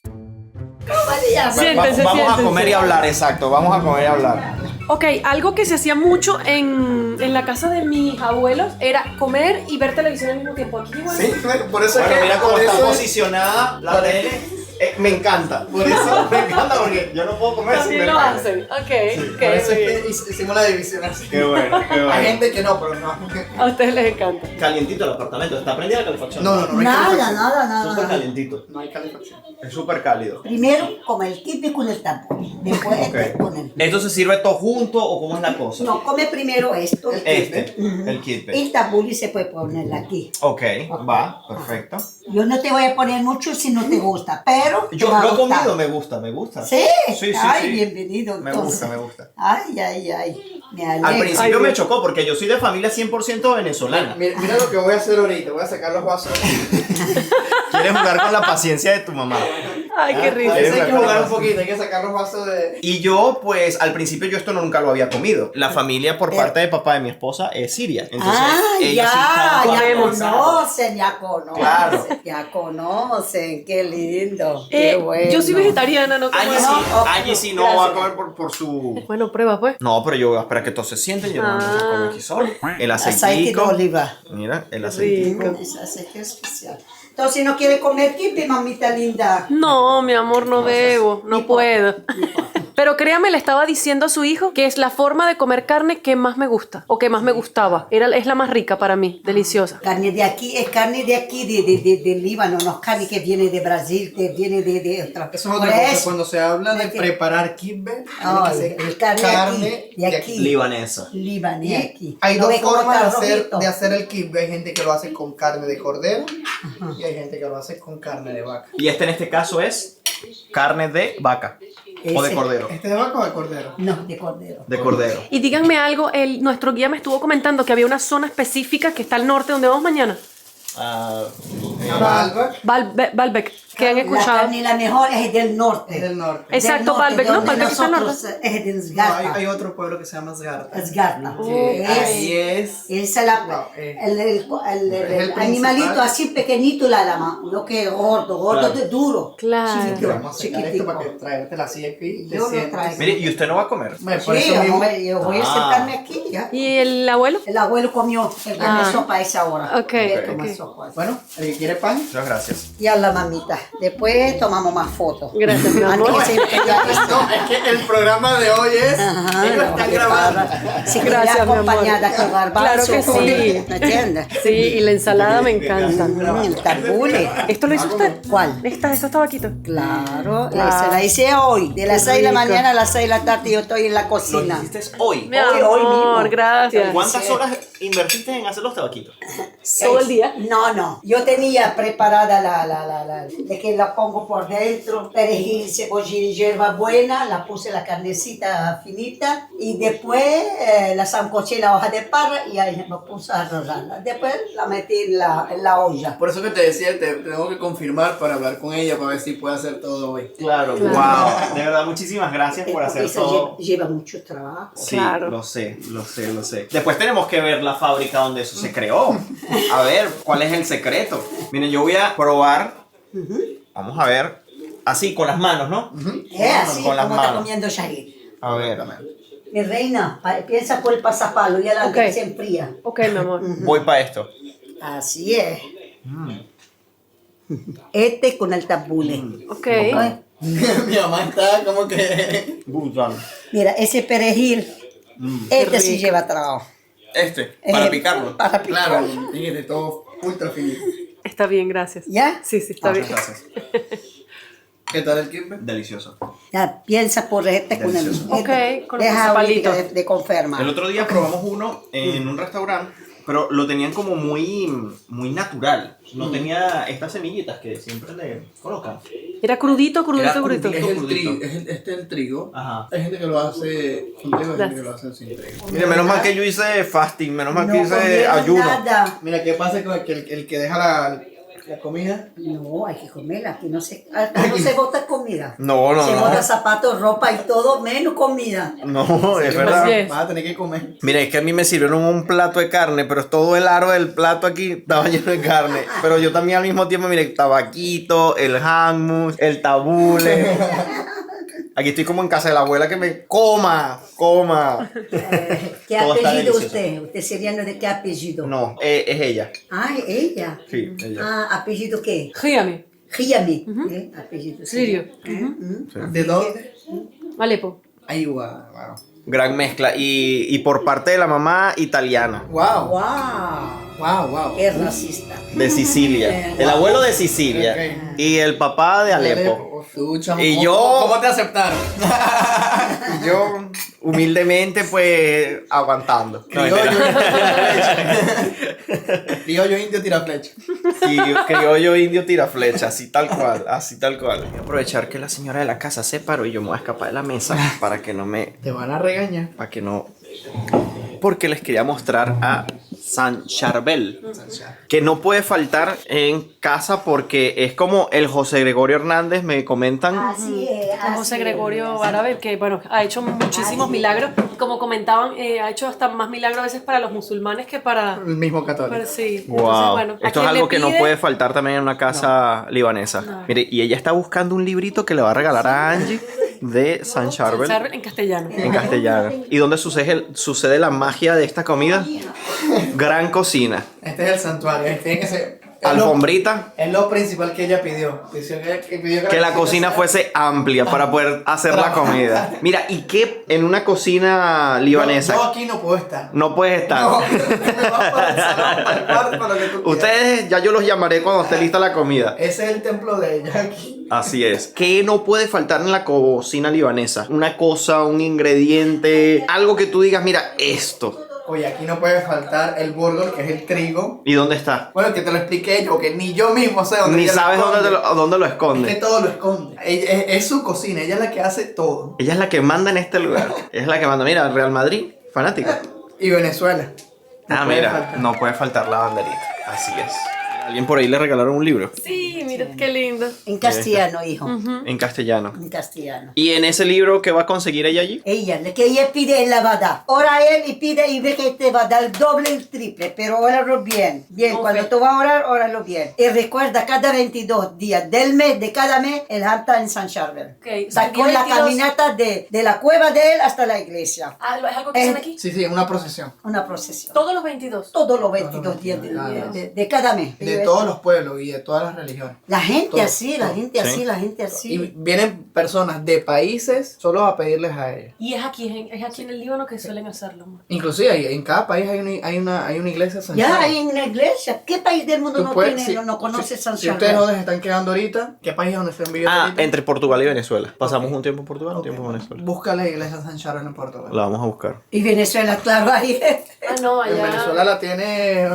Speaker 5: Come y habla.
Speaker 3: Siéntense,
Speaker 1: Vamos a
Speaker 3: siéntense.
Speaker 1: comer y hablar, exacto. Vamos a comer y hablar.
Speaker 3: Ok, algo que se hacía mucho en la casa de mis abuelos era comer y ver televisión al mismo tiempo. Aquí igual.
Speaker 2: Sí, por eso
Speaker 1: Bueno,
Speaker 2: es que.
Speaker 1: mira cómo
Speaker 2: por
Speaker 1: está
Speaker 2: eso es-
Speaker 1: posicionada la
Speaker 2: por-
Speaker 1: tele. Me encanta. Por eso me encanta porque yo no puedo comer sin
Speaker 3: También
Speaker 1: ver
Speaker 3: lo
Speaker 1: tele.
Speaker 3: hacen. Ok,
Speaker 2: Por eso
Speaker 3: muy
Speaker 2: es
Speaker 3: bien.
Speaker 2: que hicimos la división así.
Speaker 1: Qué bueno, qué bueno.
Speaker 2: Hay gente que no, pero no.
Speaker 3: A ustedes les encanta.
Speaker 1: Calientito el apartamento, está prendida la calefacción.
Speaker 2: No, no hay
Speaker 5: Nada,
Speaker 2: calefacción.
Speaker 5: nada.
Speaker 1: Súper calientito.
Speaker 2: No hay calefacción.
Speaker 1: Es súper cálido.
Speaker 5: Primero, come el kipe con el tapón. Después,
Speaker 1: Ok.
Speaker 5: con el.
Speaker 1: ¿Esto se sirve todo junto o cómo es la cosa?
Speaker 5: No, come primero esto.
Speaker 1: Este, el kit.
Speaker 5: El tabuli se puede poner aquí.
Speaker 1: Ok, va, perfecto.
Speaker 5: Yo no te voy a poner mucho si no te gusta, pero.
Speaker 1: Yo
Speaker 5: te va a
Speaker 1: lo he
Speaker 5: gustar.
Speaker 1: comido, me gusta, me gusta.
Speaker 5: Sí,
Speaker 1: Sí,
Speaker 5: ay,
Speaker 1: sí.
Speaker 5: bienvenido.
Speaker 1: Me
Speaker 5: entonces.
Speaker 1: gusta, me gusta.
Speaker 5: Ay. Me alegro.
Speaker 1: Al principio
Speaker 3: Ay,
Speaker 1: me
Speaker 3: Dios.
Speaker 1: chocó porque yo soy de familia 100% venezolana.
Speaker 2: Mira lo que voy a hacer ahorita. Voy a sacar los vasos.
Speaker 1: Quieres jugar con la paciencia de tu mamá.
Speaker 3: Ay, qué
Speaker 2: A
Speaker 3: risa.
Speaker 2: veces hay que
Speaker 1: claro.
Speaker 2: jugar un poquito. Hay que sacar los vasos de.
Speaker 1: Y yo, pues, al principio yo esto nunca lo había comido. La familia por parte de papá de mi esposa es siria. Entonces, ellos sí estaban
Speaker 5: ya
Speaker 1: familiarizados. Claro.
Speaker 5: ya conocen, qué lindo, qué bueno.
Speaker 3: Yo soy vegetariana, no como
Speaker 1: Allí
Speaker 3: eso.
Speaker 1: sí,
Speaker 5: No,
Speaker 1: allí sí no
Speaker 5: gracias.
Speaker 1: va a comer por su...
Speaker 3: Bueno, prueba pues.
Speaker 1: No, pero yo voy a esperar que todos se sienten. Yo no me como aquí solo. El
Speaker 5: Aceite de
Speaker 1: aceitico.
Speaker 5: oliva.
Speaker 1: Mira, el aceitico.
Speaker 3: Rico.
Speaker 5: Es aceite especial. Entonces, ¿no quiere comer kipe, mamita linda?
Speaker 3: No, mi amor, no debo, no puedo. Pero créame, le estaba diciendo a su hijo que es la forma de comer carne que más me gusta, o que más me gustaba. Es la más rica para mí, deliciosa.
Speaker 5: Carne de aquí, es carne de aquí, de Líbano, no es carne que viene de Brasil, que viene de otra.
Speaker 2: Eso es otra cosa. Cuando se habla de preparar kibbeh,
Speaker 5: No,
Speaker 2: tiene que ser
Speaker 5: carne de
Speaker 2: de
Speaker 5: aquí.
Speaker 1: Libanesa.
Speaker 5: Libanés aquí.
Speaker 2: Hay
Speaker 5: ¿No
Speaker 2: dos
Speaker 5: ve cómo
Speaker 2: formas
Speaker 5: está rojito?
Speaker 2: de hacer el kibbeh. Hay gente que lo hace con carne de cordero y hay gente que lo hace con carne de vaca.
Speaker 1: Y en este caso es carne de vaca. O de
Speaker 5: Ese.
Speaker 1: cordero.
Speaker 2: ¿Este de vaca o de cordero?
Speaker 5: No, de cordero.
Speaker 1: De cordero.
Speaker 3: Y díganme algo, nuestro guía me estuvo comentando que había una zona específica que está al norte donde vamos mañana.
Speaker 2: Alba
Speaker 3: Baalbek, que han
Speaker 5: La
Speaker 3: escuchado.
Speaker 5: carne la mejor es del norte.
Speaker 2: es del norte.
Speaker 3: Exacto,
Speaker 5: Del norte,
Speaker 3: Baalbek, ¿no?
Speaker 5: donde
Speaker 3: Baalbek está al norte.
Speaker 5: nosotros es de
Speaker 2: No,
Speaker 5: Sgarta.
Speaker 2: hay otro pueblo que se llama Sgarta.
Speaker 5: Sgarta.
Speaker 2: Que ahí es.
Speaker 5: Esa es la,
Speaker 2: No,
Speaker 5: el
Speaker 2: principal.
Speaker 5: animalito así pequeñito, la lama, no que gordo,
Speaker 1: Claro.
Speaker 5: de duro.
Speaker 3: Claro.
Speaker 5: Chiquito,
Speaker 2: Vamos a sacar esto
Speaker 5: chiquitico.
Speaker 2: para que traértela así aquí y te
Speaker 5: Yo lo
Speaker 2: sientes.
Speaker 5: traigo.
Speaker 1: Mire, ¿y usted no va a comer?
Speaker 2: Bueno, por
Speaker 5: Sí,
Speaker 2: eso mismo.
Speaker 5: yo voy a sentarme aquí ya.
Speaker 3: ¿Y el abuelo?
Speaker 5: El abuelo comió, él come
Speaker 3: Ah.
Speaker 5: sopa a esa hora.
Speaker 3: Ok,
Speaker 5: Él toma
Speaker 3: ok.
Speaker 5: sopa.
Speaker 2: Bueno, el que quiere pan.
Speaker 1: Muchas gracias.
Speaker 5: Y a la mamita. Después tomamos más fotos.
Speaker 3: Gracias, mi amor.
Speaker 5: Antes que se ya esto.
Speaker 2: No, es que el programa de hoy es.
Speaker 5: Ajá,
Speaker 2: Ellos
Speaker 5: no,
Speaker 2: están
Speaker 5: qué
Speaker 2: grabando.
Speaker 5: padre. Si
Speaker 3: Gracias,
Speaker 5: quería
Speaker 3: mi amor.
Speaker 5: acompañada con garbanzo.
Speaker 3: Claro que
Speaker 5: con-
Speaker 3: sí.
Speaker 5: ¿Me entiendes?
Speaker 3: Sí, y la ensalada me encanta.
Speaker 5: El tabule.
Speaker 3: ¿Esto lo hizo usted?
Speaker 5: ¿Cuál?
Speaker 3: Esto está vaquito.
Speaker 5: Claro,
Speaker 3: Wow.
Speaker 5: se la hice hoy. De las
Speaker 3: Qué
Speaker 5: 6 de la
Speaker 3: rico.
Speaker 5: mañana a las 6 de la tarde yo estoy en la
Speaker 1: Lo
Speaker 5: cocina.
Speaker 1: hiciste hoy.
Speaker 3: Mi
Speaker 5: Hoy
Speaker 3: amor,
Speaker 5: mismo.
Speaker 3: gracias.
Speaker 1: ¿Cuántas horas invertiste en hacer los tabaquitos?
Speaker 3: ¿Todo el día?
Speaker 5: No. Yo tenía preparada de que la pongo por dentro, perejil, cebollín, hierba buena, la puse la carnecita finita y después la sancoché en la hoja de parra y ahí me puse a arrollarla. Después la metí en la olla.
Speaker 2: Por eso que te decía, tengo que confirmar para hablar con ella para ver si puede hacer todo hoy.
Speaker 1: Claro, wow. De verdad, muchísimas gracias por
Speaker 5: Porque
Speaker 1: hacer
Speaker 5: eso
Speaker 1: todo.
Speaker 5: lleva mucho trabajo.
Speaker 1: Sí,
Speaker 3: Claro.
Speaker 1: lo sé. Después tenemos que ver la fábrica donde eso se creó. A ver, ¿cuál es el secreto? Miren, yo voy a probar. Vamos a ver. Así, con las manos, ¿no?
Speaker 5: Es así
Speaker 1: Con las
Speaker 5: como está
Speaker 1: manos.
Speaker 5: comiendo Shahid.
Speaker 1: A ver.
Speaker 5: Mi reina, piensa por el pasapalo y adelante
Speaker 3: Ok.
Speaker 5: que se enfría.
Speaker 3: Ok, mi amor.
Speaker 1: Voy para esto.
Speaker 5: Así es. Este con el tabule.
Speaker 3: Ok.
Speaker 5: Ay,
Speaker 2: Mi mamá está como que.
Speaker 1: Brutal.
Speaker 5: mira, ese perejil, este sí lleva trabajo.
Speaker 1: Para
Speaker 5: Eh,
Speaker 1: picarlo.
Speaker 5: Para picarlo.
Speaker 2: Claro, fíjate, todo ultra finito.
Speaker 3: Está bien, gracias.
Speaker 5: ¿Ya?
Speaker 3: Sí, está bien.
Speaker 1: Muchas gracias.
Speaker 2: ¿Qué tal el kibbeh?
Speaker 1: Delicioso.
Speaker 5: Ya, piensa por este con el...
Speaker 1: Delicioso.
Speaker 3: Ok, con los
Speaker 5: deja
Speaker 3: palitos.
Speaker 5: ahorita de confirmar.
Speaker 1: El otro día probamos uno en un restaurante, pero lo tenían como muy natural. No tenía estas semillitas que siempre le colocan.
Speaker 3: Era crudito.
Speaker 1: Era
Speaker 2: Es
Speaker 1: crudito.
Speaker 2: el trigo, este es el trigo.
Speaker 1: Ajá.
Speaker 2: Hay gente que lo hace con trigo, hay gente que lo hace sin trigo.
Speaker 1: Mira, menos mal que yo hice fasting, menos mal que
Speaker 5: No
Speaker 1: hice
Speaker 5: comieron
Speaker 1: ayuno.
Speaker 5: nada.
Speaker 2: Mira, ¿qué pasa con el que deja la comida.
Speaker 5: No, hay que comerla. Aquí no se bota comida.
Speaker 1: No, no,
Speaker 5: Se
Speaker 1: no.
Speaker 5: bota zapatos, ropa y todo, menos comida.
Speaker 1: No, es verdad.
Speaker 3: Así es.
Speaker 2: Vas a tener que comer.
Speaker 1: Mira, es que a mí me sirvieron un plato de carne, pero todo el aro del plato aquí estaba lleno de carne. Pero yo también al mismo tiempo, mire, el tabaquito, el hummus, el tabule. Aquí estoy como en casa de la abuela que me coma.
Speaker 5: ¿Qué
Speaker 1: Todo está
Speaker 5: apellido
Speaker 1: delicioso.
Speaker 5: usted? ¿Usted sería de qué apellido?
Speaker 1: No, es ella.
Speaker 5: Ah, ella.
Speaker 1: Sí, ella.
Speaker 5: Ah, ¿apellido qué?
Speaker 3: Ríame.
Speaker 5: Giami. Apellido
Speaker 3: Sirio.
Speaker 2: ¿De dónde?
Speaker 3: Alepo.
Speaker 2: Ahí, wow.
Speaker 1: Gran mezcla. Y por parte de la mamá, italiana.
Speaker 2: Wow.
Speaker 5: Wow. Qué racista.
Speaker 1: De Sicilia. El abuelo de Sicilia.
Speaker 2: Ok.
Speaker 1: Y el papá de Alepo.
Speaker 2: Tú, chamo,
Speaker 1: Y
Speaker 2: ¿cómo-
Speaker 1: yo-
Speaker 2: ¿Cómo te aceptaron?
Speaker 1: Y yo, humildemente, pues, aguantando. No,
Speaker 2: Criollo,
Speaker 1: mentira.
Speaker 2: Criollo indio tira flecha.
Speaker 1: Sí, criollo indio tira flecha, así tal cual. Voy a aprovechar que la señora de la casa se paró y yo me voy a escapar de la mesa para que no me...
Speaker 2: Te van a regañar.
Speaker 1: Para que no... Porque les quería mostrar a San Charbel, que no puede faltar en casa porque es como el José Gregorio Hernández, me comentan.
Speaker 5: Así es.
Speaker 3: A José Gregorio Árabe, que bueno, ha hecho muchísimos milagros. Como comentaban, ha hecho hasta más milagros a veces para los musulmanes que para...
Speaker 2: El mismo católico.
Speaker 3: sí.
Speaker 1: Wow.
Speaker 3: Entonces, bueno, a
Speaker 1: Esto es
Speaker 3: quien
Speaker 1: algo
Speaker 3: le
Speaker 1: que no
Speaker 3: pide-
Speaker 1: puede faltar también en una casa libanesa.
Speaker 3: No.
Speaker 1: Mire, y ella está buscando un librito que le va a regalar a Angie de San Charbel
Speaker 3: En castellano.
Speaker 1: en castellano. ¿Y dónde sucede la magia de esta comida? Gran cocina.
Speaker 2: Este es el santuario. Tiene que ser.
Speaker 1: Alfombrita.
Speaker 2: Es lo principal que ella pidió. Pidió
Speaker 1: Que la cocina fuese amplia para poder hacer la comida. Mira, ¿y qué en una cocina libanesa?
Speaker 2: Yo aquí no puedo estar.
Speaker 1: No puedes estar.
Speaker 2: No, me vas para el salón, para el cuarto, para lo que tú quieras.
Speaker 1: Ustedes, ya yo los llamaré cuando esté lista la comida.
Speaker 2: Ese es el templo de ella aquí.
Speaker 1: Así es. ¿Qué no puede faltar en la cocina libanesa? Una cosa, un ingrediente, algo que tú digas, mira, esto.
Speaker 2: Oye, aquí no puede faltar el burgol, que es el trigo.
Speaker 1: ¿Y dónde está?
Speaker 2: Bueno, que te lo expliqué yo, que ni yo mismo sé dónde
Speaker 1: Ni
Speaker 2: ella lo
Speaker 1: sabes
Speaker 2: esconde.
Speaker 1: dónde lo
Speaker 2: Es que
Speaker 1: esconde.
Speaker 2: todo lo esconde. Es su cocina, ella es la que hace todo.
Speaker 1: Ella es la que manda en este lugar. Es la que manda. Mira, Real Madrid, fanática.
Speaker 2: Y Venezuela.
Speaker 1: Ah,
Speaker 2: puede
Speaker 1: mira,
Speaker 2: faltar.
Speaker 1: no puede faltar la banderita. Así es. ¿Alguien por ahí le regalaron un libro?
Speaker 3: Sí, mira qué lindo.
Speaker 5: En castellano, hijo.
Speaker 1: En castellano.
Speaker 5: En castellano.
Speaker 1: ¿Y en ese libro qué va a conseguir ella allí?
Speaker 5: Ella, lo que ella pide, él la va a dar. Ora él y pide y ve que te va a dar el doble y el triple, pero óralo bien. Bien,
Speaker 3: Ok.
Speaker 5: cuando tú vas a orar, óralo bien. Y recuerda, cada 22 días del mes, de cada mes, el está en San Charbel.
Speaker 3: Ok,
Speaker 5: Sacó
Speaker 3: día
Speaker 5: la
Speaker 3: 22.
Speaker 5: caminata de la cueva de él hasta la iglesia.
Speaker 3: Ah, ¿es algo que hacen aquí?
Speaker 2: Sí, sí, una procesión.
Speaker 5: Una procesión.
Speaker 3: Todos los 22.
Speaker 5: Todos los 22 días de cada mes.
Speaker 2: De todos los pueblos y de todas las religiones.
Speaker 5: La gente
Speaker 2: Todo,
Speaker 5: así, la
Speaker 2: todo.
Speaker 5: gente
Speaker 1: Sí.
Speaker 5: así, la gente
Speaker 2: Y
Speaker 5: así.
Speaker 2: vienen personas de países solo a pedirles a ella.
Speaker 3: Y es aquí en el Líbano que suelen hacerlo.
Speaker 2: Inclusive en cada país hay una iglesia San
Speaker 5: Ya
Speaker 2: Charbel.
Speaker 5: hay una iglesia. ¿Qué país del mundo
Speaker 2: Tú
Speaker 5: no
Speaker 2: puedes-
Speaker 5: tiene,
Speaker 2: sí,
Speaker 5: no conoce
Speaker 2: sí,
Speaker 5: San
Speaker 2: Si ustedes
Speaker 5: Charbel?
Speaker 2: donde se están quedando ahorita, ¿qué país es donde están viviendo
Speaker 1: Ah,
Speaker 2: ahorita?
Speaker 1: entre Portugal y Venezuela. Pasamos un tiempo en Portugal, un tiempo en Venezuela.
Speaker 2: Busca la iglesia San Charbel en Portugal.
Speaker 1: La vamos a buscar.
Speaker 5: Y Venezuela, claro, ahí.
Speaker 3: Ah, no,
Speaker 2: En
Speaker 3: allá.
Speaker 2: Venezuela la tiene.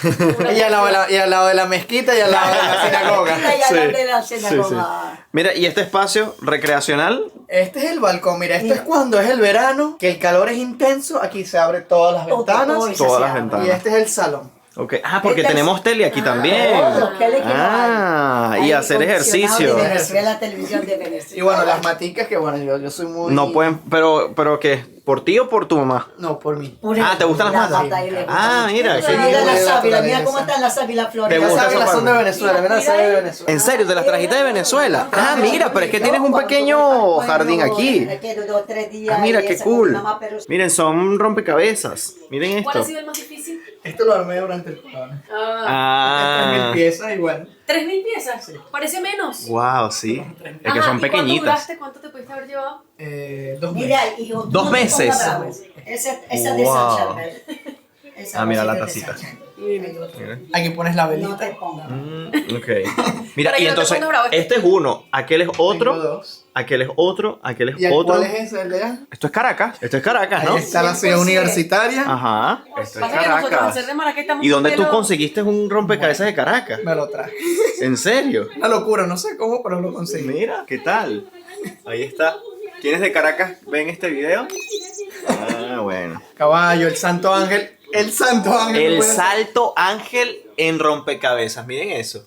Speaker 2: y, al lado de la mezquita y al lado de la sinagoga.
Speaker 5: Y al lado de la
Speaker 1: Sí,
Speaker 5: sinagoga.
Speaker 1: Mira, y este espacio recreacional,
Speaker 2: Este es el balcón, mira, esto es cuando es el verano, que el calor es intenso, aquí se abren todas las
Speaker 5: Todo,
Speaker 2: ventanas.
Speaker 5: todo eso
Speaker 1: todas
Speaker 5: se
Speaker 1: las
Speaker 5: abre.
Speaker 1: ventanas.
Speaker 2: Y este es el salón.
Speaker 1: ok. Ah, porque
Speaker 5: Este es-
Speaker 1: tenemos tele aquí también.
Speaker 5: Todo, ¿qué le quiero
Speaker 1: Ah,
Speaker 5: dar?
Speaker 1: y
Speaker 5: Aire
Speaker 1: hacer
Speaker 5: acondicionado
Speaker 1: ejercicio.
Speaker 5: de Venezuela, televisión de Venezuela.
Speaker 2: Y bueno, las maticas que bueno, yo soy muy...
Speaker 1: No pueden, pero ¿qué? ¿Por ti o por tu mamá?
Speaker 2: No, por mí.
Speaker 5: Por
Speaker 1: Ah,
Speaker 5: el-
Speaker 1: ¿te gustan las
Speaker 5: la
Speaker 1: matas?
Speaker 5: mata, y le gusta
Speaker 1: Ah,
Speaker 5: mucho.
Speaker 1: mira,
Speaker 5: Mira
Speaker 1: qué
Speaker 5: la
Speaker 2: cool.
Speaker 5: sábila, mira
Speaker 2: Naturaleza.
Speaker 5: cómo están las sábilas
Speaker 1: ¿Te
Speaker 5: flores.
Speaker 2: Las
Speaker 1: gusta
Speaker 2: sábilas
Speaker 1: esa
Speaker 2: son de
Speaker 1: parte?
Speaker 2: Venezuela, mira las sábilas de Venezuela.
Speaker 1: ¿En serio? ¿Te las trajiste de Venezuela? Ah, mira, pero es que tienes un pequeño jardín aquí.
Speaker 5: Me quedo 2 o 3 días.
Speaker 1: Ah, mira,
Speaker 5: y
Speaker 1: qué
Speaker 5: esa con mi
Speaker 1: cool.
Speaker 5: mamá, pero-
Speaker 1: Miren, son rompecabezas. Miren
Speaker 3: ¿Cuál ha
Speaker 1: esto.
Speaker 3: sido el más difícil?
Speaker 2: Esto lo armé durante el corona.
Speaker 3: Ah,
Speaker 2: 3.000
Speaker 1: Ah,
Speaker 2: piezas y bueno.
Speaker 3: 3.000 piezas. Parece menos.
Speaker 1: wow, sí. Es que
Speaker 3: Ajá,
Speaker 1: son
Speaker 3: ¿y cuánto
Speaker 1: pequeñitas.
Speaker 3: duraste? ¿Cuánto te pudiste haber llevado?
Speaker 2: 2 meses.
Speaker 5: Mira, hijo, tú
Speaker 1: 2
Speaker 5: no te
Speaker 1: meses.
Speaker 5: pongas bravo. Esa de
Speaker 1: Wow.
Speaker 5: San Charbel. Esa
Speaker 1: Ah, mira la
Speaker 5: de
Speaker 1: tacita.
Speaker 5: San Charbel. Hay otro.
Speaker 2: Aquí pones la
Speaker 5: No
Speaker 2: velita.
Speaker 5: te pongas.
Speaker 1: Ok. Mira,
Speaker 3: Para que
Speaker 1: y
Speaker 3: no te
Speaker 1: entonces,
Speaker 3: pongas bravo.
Speaker 1: este es uno, aquel es
Speaker 2: Tengo
Speaker 1: otro,
Speaker 2: 2.
Speaker 1: aquel es otro, aquel es
Speaker 2: ¿Y
Speaker 1: otro.
Speaker 2: cuál es ese? ¿El de allá?
Speaker 1: Esto es Caracas, ¿no?
Speaker 2: Ahí está la ciudad universitaria.
Speaker 1: Ajá, esto es
Speaker 3: Pasa que nosotros al
Speaker 1: Caracas.
Speaker 3: ser de Maracay estamos
Speaker 1: ¿Y dónde tú
Speaker 3: pelo-
Speaker 1: conseguiste un rompecabezas de Caracas?
Speaker 2: Me lo traje.
Speaker 1: ¿En serio?
Speaker 2: Una locura, no sé cómo, pero lo conseguí.
Speaker 1: Mira, ¿qué tal? Ahí está. ¿Quiénes de Caracas ven este video? Ah, bueno.
Speaker 2: Caballo, el Santo Ángel. El Santo Ángel.
Speaker 1: El
Speaker 2: puede ser.
Speaker 1: salto ángel en rompecabezas. Miren eso.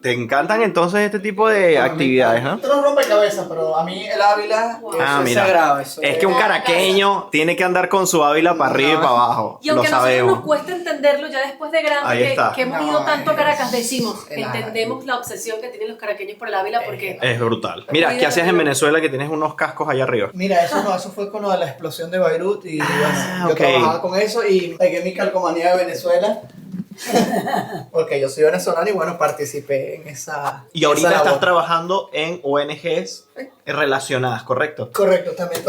Speaker 1: ¿Te encantan entonces este tipo de actividades, no?
Speaker 2: Esto no es rompecabezas, pero a mí el Ávila
Speaker 1: Ah,
Speaker 2: es
Speaker 1: mira.
Speaker 2: sagrado. Eso
Speaker 1: Es que un caraqueño tiene que andar con su Ávila para arriba y para abajo.
Speaker 3: Y
Speaker 1: Lo
Speaker 3: aunque a nosotros nos
Speaker 1: sabemos.
Speaker 3: cuesta entenderlo ya después de
Speaker 1: Ahí
Speaker 3: grande,
Speaker 1: está.
Speaker 3: que hemos ido
Speaker 2: No,
Speaker 3: tanto a Caracas,
Speaker 2: es
Speaker 3: decimos que
Speaker 2: el Ávila.
Speaker 3: entendemos la obsesión que tienen los caraqueños por el Ávila porque...
Speaker 1: Es brutal. Mira, ¿qué hacías en Venezuela que tienes unos cascos allá arriba?
Speaker 2: Mira, eso fue con lo de la explosión de Beirut y bueno, yo
Speaker 1: ok.
Speaker 2: trabajaba con eso y pegué mi calcomanía de Venezuela porque yo soy venezolano y bueno, participé en esa.
Speaker 1: Y ahorita
Speaker 2: esa
Speaker 1: estás
Speaker 2: labor.
Speaker 1: trabajando en ONGs relacionadas, ¿correcto?
Speaker 2: Correcto, también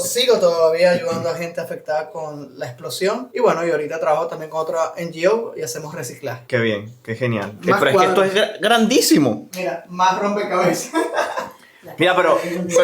Speaker 2: sigo todavía ayudando a gente afectada con la explosión y bueno, y ahorita trabajo también con otra NGO y hacemos reciclaje.
Speaker 1: Qué bien, qué genial.
Speaker 2: Más
Speaker 1: Pero es que esto
Speaker 2: cuadros.
Speaker 1: es grandísimo.
Speaker 2: Mira, más rompecabezas.
Speaker 1: Mira, pero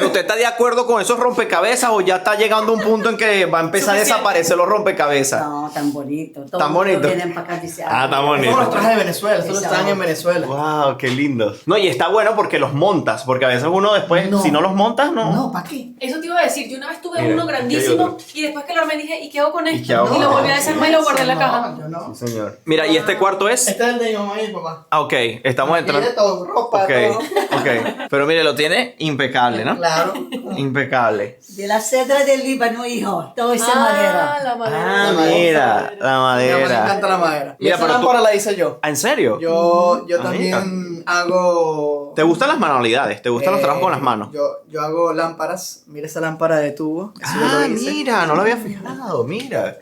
Speaker 1: ¿usted está de acuerdo con esos rompecabezas o ya está llegando a un punto en que va a empezar a desaparecer los rompecabezas?
Speaker 5: No, tan bonito. Todo
Speaker 1: Tan
Speaker 5: el mundo
Speaker 1: bonito.
Speaker 5: vienen para acá y dice,
Speaker 1: Ah, tan bonito.
Speaker 2: Son los trajes de Venezuela, solo
Speaker 5: Exacto.
Speaker 2: están en Venezuela.
Speaker 1: Wow, qué lindos. No, y está bueno porque los montas, porque a veces uno después,
Speaker 2: No.
Speaker 1: si no los montas, no.
Speaker 2: No, ¿para qué?
Speaker 3: Eso te iba a decir, yo una vez tuve
Speaker 1: Mira,
Speaker 3: uno
Speaker 1: aquí hay
Speaker 3: grandísimo
Speaker 1: otro.
Speaker 3: y después que lo armé dije, ¿y qué hago con esto?
Speaker 1: qué hago
Speaker 3: Y
Speaker 1: con
Speaker 3: lo volví a
Speaker 1: esto?
Speaker 3: desarmar y lo guardé en la caja.
Speaker 2: No, yo no.
Speaker 1: Sí, señor. Mira, ¿y este cuarto es?
Speaker 2: Este es el de mi mamá y mi papá.
Speaker 1: Ah, ok, estamos entrando.
Speaker 2: Tiene todo, ropa,
Speaker 1: Ok,
Speaker 2: todo.
Speaker 1: ok. Pero mire, lo tiene impecable, ¿no?
Speaker 2: Claro.
Speaker 1: Impecable.
Speaker 5: de la cedra del Líbano, hijo. Todo esa
Speaker 3: Ah,
Speaker 5: madera.
Speaker 3: la madera.
Speaker 1: Ah,
Speaker 2: madera.
Speaker 1: mira, la
Speaker 2: A mi mamá le
Speaker 1: madera.
Speaker 2: encanta la madera. Y
Speaker 1: Mira,
Speaker 2: esa
Speaker 1: pero tú-
Speaker 2: lámpara la hice yo.
Speaker 1: ¿Ah, ¿En serio?
Speaker 2: Yo
Speaker 1: Ah,
Speaker 2: también hago...
Speaker 1: ¿Te gustan las manualidades? ¿Te gustan los trabajos con las manos?
Speaker 2: Yo hago lámparas. Mira esa lámpara de tubo. Eso yo
Speaker 1: Ah,
Speaker 2: lo hice.
Speaker 1: mira, no lo había fijado, mira.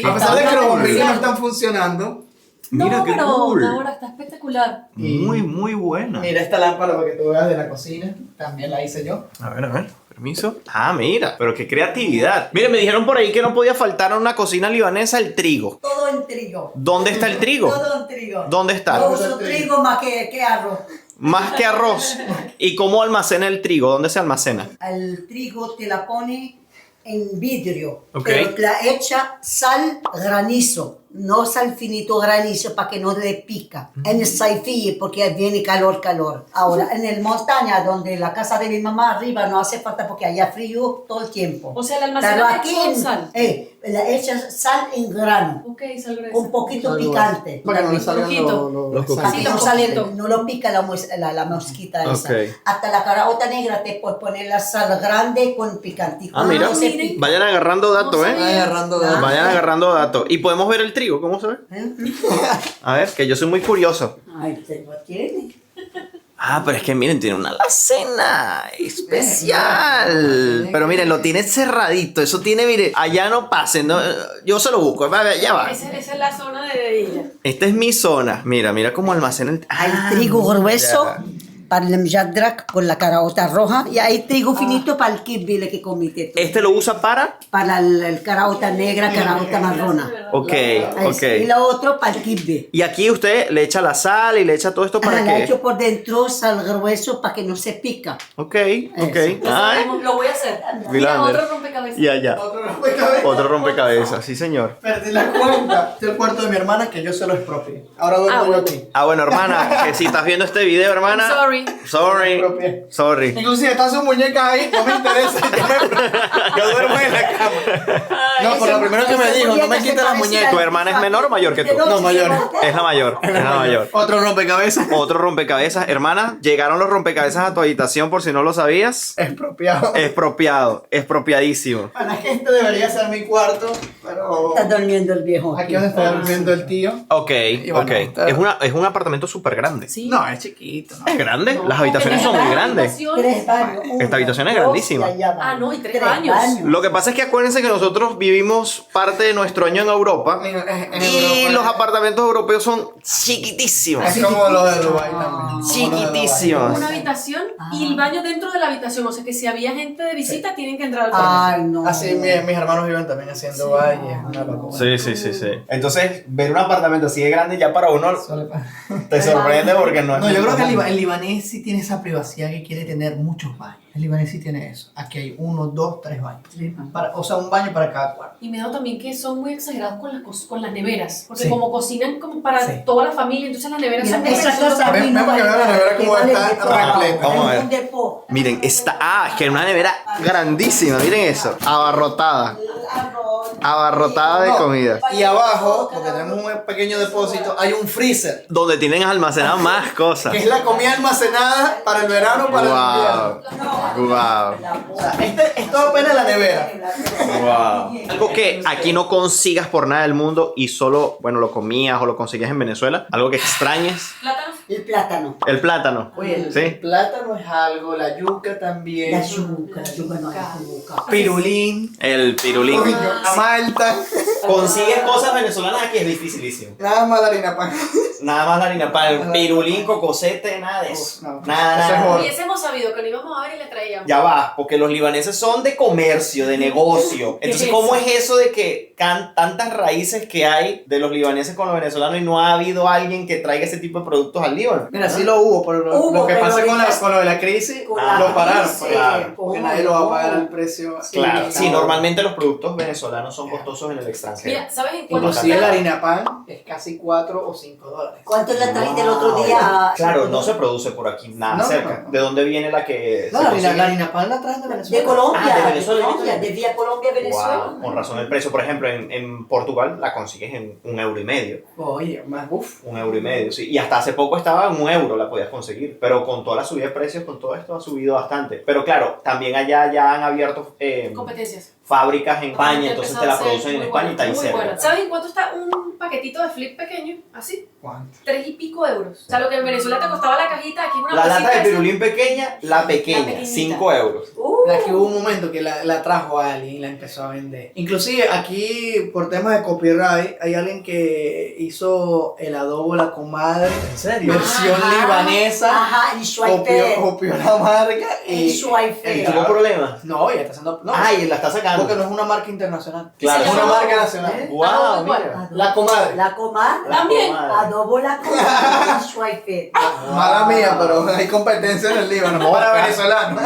Speaker 2: A pesar de que los bombillos no
Speaker 3: comercial.
Speaker 2: están funcionando.
Speaker 1: Mira
Speaker 3: No,
Speaker 1: qué
Speaker 3: pero
Speaker 1: cool.
Speaker 3: ahora está espectacular.
Speaker 1: Muy, muy buena.
Speaker 2: Mira esta lámpara para que tú veas de la cocina. También la hice yo.
Speaker 1: A ver, permiso. Ah, mira, pero qué creatividad. Mire, me dijeron por ahí que no podía faltar en una cocina libanesa el trigo.
Speaker 5: Todo en trigo.
Speaker 1: ¿Dónde está el trigo?
Speaker 5: Todo en trigo.
Speaker 1: ¿Dónde está?
Speaker 5: Yo uso trigo más que arroz.
Speaker 1: Más que arroz. ¿Y cómo almacena el trigo? ¿Dónde se almacena?
Speaker 5: El trigo te la pone en vidrio,
Speaker 1: Ok.
Speaker 5: pero te la echa sal granizo, no sal finito granizo para que no le pica. En el saifí porque viene calor. Ahora, en el montaña, donde la casa de mi mamá arriba no hace falta porque allá frío todo el tiempo.
Speaker 3: O sea, el
Speaker 5: Pero
Speaker 3: almacenaje
Speaker 5: aquí
Speaker 3: con sal.
Speaker 5: la echa sal en grano,
Speaker 3: Ok, sal gruesa.
Speaker 5: un poquito
Speaker 2: Algo
Speaker 5: picante.
Speaker 2: Para que no le salgan
Speaker 3: Poquito.
Speaker 1: Los
Speaker 2: exacto.
Speaker 5: Para que no,
Speaker 3: los
Speaker 5: sale-
Speaker 3: coquitos.
Speaker 5: no lo pica la mosquita esa.
Speaker 1: Ok.
Speaker 5: Hasta la caraota negra te puedes poner la sal grande con picantico.
Speaker 1: Ah, mira.
Speaker 5: No se
Speaker 3: miren.
Speaker 5: pica.
Speaker 1: Vayan agarrando datos, ¿eh?
Speaker 2: Ay, agarrando de...
Speaker 1: Vayan agarrando datos. ¿Y podemos ver el trigo? ¿Cómo se ve? A ver, que yo soy muy curioso.
Speaker 5: Ay, te lo tiene.
Speaker 1: Ah, pero es que miren, tiene una alacena especial. Pero miren, lo tiene cerradito. Eso tiene, mire, allá no pasen. No, yo se lo busco. Ya va.
Speaker 3: Esa es la zona de dedilla.
Speaker 1: Esta es mi zona. Mira cómo almacena el...
Speaker 5: Hay
Speaker 1: Ah,
Speaker 5: trigo grueso
Speaker 1: mira.
Speaker 5: para el mjadrak con la caraota roja y hay trigo finito para el kibbile que comiste tú.
Speaker 1: Este lo usa para...
Speaker 5: Para el caraota negra, caraota marrona.
Speaker 1: Ok, ok.
Speaker 5: Y lo otro para el kibbe.
Speaker 1: Y aquí usted le echa la sal y le echa todo esto para
Speaker 5: Le
Speaker 1: que...
Speaker 5: echo por dentro sal grueso para que no se pica.
Speaker 1: Ok.
Speaker 5: Eso.
Speaker 1: Ay,
Speaker 3: Lo voy a hacer. Mira,
Speaker 1: Vilander.
Speaker 3: otro rompecabezas.
Speaker 1: Y allá.
Speaker 2: Otro rompecabezas.
Speaker 1: Otro rompecabezas, sí señor.
Speaker 2: Perdí la cuenta. Este es el cuarto de mi hermana que yo se lo expropié. Ahora duermo yo
Speaker 3: bueno.
Speaker 2: aquí.
Speaker 1: Ah, bueno, hermana, que si estás viendo este video, hermana...
Speaker 3: I'm sorry.
Speaker 1: Sorry.
Speaker 2: Inclusive están sus muñecas ahí, no me interesa. Yo duermo en la cama. No, por lo primero que me dijo, no me quites las muñecas.
Speaker 1: ¿Tu hermana es menor o mayor que tú?
Speaker 2: No, mayor.
Speaker 1: Es la mayor, es la mayor.
Speaker 2: Otro rompecabezas.
Speaker 1: Otro rompecabezas. Hermana, llegaron los rompecabezas a tu habitación por si no lo sabías.
Speaker 2: Expropiado.
Speaker 1: Expropiado, expropiadísimo.
Speaker 2: Bueno, es que este debería ser mi cuarto, pero
Speaker 5: Está durmiendo el viejo.
Speaker 2: aquí donde está durmiendo el tío.
Speaker 1: Ok,
Speaker 2: bueno,
Speaker 1: ok.
Speaker 2: está-
Speaker 1: Es un apartamento súper grande.
Speaker 3: Sí.
Speaker 2: No, es chiquito. ¿no?
Speaker 1: ¿Es grande?
Speaker 3: No,
Speaker 1: Las habitaciones son muy
Speaker 3: tres
Speaker 1: grandes.
Speaker 3: habitaciones.
Speaker 5: 3 baños.
Speaker 1: Esta habitación es
Speaker 5: dos,
Speaker 1: grandísima.
Speaker 5: y allá
Speaker 3: Ah, no, y
Speaker 5: van.
Speaker 3: 3 baños.
Speaker 1: Lo que pasa es que acuérdense que nosotros vivimos parte de nuestro año en Europa
Speaker 2: En
Speaker 1: y
Speaker 2: Europa
Speaker 1: los
Speaker 2: es-
Speaker 1: apartamentos europeos son chiquitísimos.
Speaker 2: Es como los de Dubái también. como los de Dubái.
Speaker 1: Chiquitísimos.
Speaker 3: Una habitación y el baño dentro de la habitación. O sea que si había gente de visita, tienen que entrar al baño.
Speaker 5: Ay, no.
Speaker 2: Así mis hermanos viven también haciendo Dubái y es una locura.
Speaker 1: Sí. Entonces, ver un apartamento así de grande ya para uno
Speaker 2: Suele pasar.
Speaker 1: te sorprende porque no es...
Speaker 2: No, yo creo que
Speaker 1: común.
Speaker 2: el libanés sí tiene esa privacidad que quiere tener muchos baños. El libanés sí tiene eso. Aquí hay 1, 2, 3 baños. O sea, un baño para cada cuarto.
Speaker 3: Y me da también que son muy exagerados con las neveras. Porque
Speaker 2: Sí.
Speaker 3: como cocinan como para
Speaker 2: Sí.
Speaker 3: toda la familia, entonces las neveras son muy
Speaker 5: Esa
Speaker 3: exageradas.
Speaker 5: cosa
Speaker 2: Ven, ven para que vean la nevera cómo está repleta.
Speaker 1: Vamos a ver.
Speaker 5: Un depó.
Speaker 1: Miren, es que una nevera grandísima, miren eso, abarrotada.
Speaker 5: Arroz,
Speaker 1: Abarrotada de comida.
Speaker 2: Y abajo, porque tenemos un pequeño depósito, hay un freezer,
Speaker 1: Donde tienen almacenadas más cosas.
Speaker 2: que es la comida almacenada para el verano, para el invierno.
Speaker 1: Wow.
Speaker 2: O sea, esto apenas la nevera.
Speaker 1: Wow. Algo que aquí no consigas por nada del mundo y solo, bueno, lo comías o lo conseguías en Venezuela. Algo que extrañes.
Speaker 3: ¿Plátanos?
Speaker 5: El plátano.
Speaker 1: El plátano.
Speaker 2: Oye, el
Speaker 1: ¿Sí?
Speaker 2: plátano es algo, la yuca también.
Speaker 5: La yuca no es yuca.
Speaker 2: Pirulín.
Speaker 1: El pirulín.
Speaker 2: Coño, la malta.
Speaker 1: Consigues cosas venezolanas aquí es dificilísimo.
Speaker 2: Nada más la harina pan.
Speaker 1: Nada más la harina para el pirulín, cocosete, nada de eso.
Speaker 2: No,
Speaker 1: Nada,
Speaker 2: eso es
Speaker 1: nada.
Speaker 2: oro.
Speaker 3: Hubiésemos sabido que lo íbamos a ver y le traíamos.
Speaker 1: Ya va, porque los libaneses son de comercio, de negocio. Entonces,
Speaker 3: es
Speaker 1: ¿cómo
Speaker 3: eso?
Speaker 1: es eso de que tantas raíces que hay de los libaneses con los venezolanos y no ha habido alguien que traiga ese tipo de productos al Líbano?
Speaker 2: Mira, sí lo hubo, pero lo
Speaker 5: Hubo,
Speaker 2: que
Speaker 5: pero
Speaker 2: pasa con,
Speaker 5: ahorita-
Speaker 2: con lo de la crisis,
Speaker 5: con la
Speaker 2: lo pararon.
Speaker 5: crisis,
Speaker 1: claro,
Speaker 2: Porque nadie lo va a pagar al precio.
Speaker 1: Claro,
Speaker 5: Sí,
Speaker 1: sí,
Speaker 5: claro.
Speaker 1: normalmente los productos venezolanos son costosos en el extranjero.
Speaker 3: Mira, ¿sabes en cuánto
Speaker 2: Inclusive la
Speaker 3: está?
Speaker 2: harina pan es casi 4 o 5 dólares.
Speaker 5: ¿Cuánto la trajiste el otro día?
Speaker 1: Claro, no se produce por aquí nada
Speaker 2: No,
Speaker 1: cerca.
Speaker 2: no.
Speaker 1: ¿De dónde viene la que
Speaker 2: No,
Speaker 1: se
Speaker 2: la
Speaker 1: consigue?
Speaker 2: harina pan la traen de Venezuela.
Speaker 5: De Colombia,
Speaker 1: Ah, de
Speaker 5: de
Speaker 1: Venezuela,
Speaker 5: Colombia,
Speaker 1: Venezuela.
Speaker 5: de vía Colombia, Venezuela.
Speaker 1: Wow, con razón el precio. Por ejemplo, en Portugal la consigues en €1,50.
Speaker 2: Oye, más uff.
Speaker 1: €1,50, sí. Y hasta hace poco estaba en €1 la podías conseguir. Pero con toda la subida de precios, con todo esto ha subido bastante. Pero claro, también allá ya han abierto
Speaker 3: Competencias.
Speaker 1: fábricas en España,
Speaker 3: Ya
Speaker 1: entonces
Speaker 3: empezó
Speaker 1: te la
Speaker 3: a ser
Speaker 1: producen en
Speaker 3: muy
Speaker 1: España y está ahí
Speaker 3: muy
Speaker 1: cerca.
Speaker 3: buena. ¿Sabes en cuánto está un paquetito de flip pequeño? Así,
Speaker 2: ¿Cuánto?
Speaker 3: 3 y pico euros. O sea, lo que en Venezuela te costaba la cajita, aquí una
Speaker 1: La lata
Speaker 3: bolsita
Speaker 1: de
Speaker 3: esa.
Speaker 1: pirulín pequeña, la pequeña,
Speaker 3: pequeñita.
Speaker 1: €5.
Speaker 2: La que hubo un momento que la trajo a alguien y la empezó a vender. Inclusive aquí, por temas de copyright, hay alguien que hizo el adobo La Comadre. ¿En serio? Versión
Speaker 5: Ajá.
Speaker 2: libanesa.
Speaker 5: Ajá, y Schweipert.
Speaker 2: Copió la marca
Speaker 5: Y
Speaker 2: y...
Speaker 1: ¿Y
Speaker 5: Schweipert.
Speaker 1: tuvo problemas?
Speaker 2: No, ya está haciendo... No,
Speaker 1: Ay, la está sacando.
Speaker 2: porque no es una marca internacional.
Speaker 1: Claro.
Speaker 2: Es una
Speaker 3: llama-
Speaker 2: marca nacional.
Speaker 1: Wow,
Speaker 3: Ah,
Speaker 1: mira.
Speaker 2: La Comadre.
Speaker 5: La comadre.
Speaker 3: También.
Speaker 5: Adobo la comadre y Schweipert.
Speaker 2: Mala mía, pero hay competencia en el Líbano. Para venezolanos.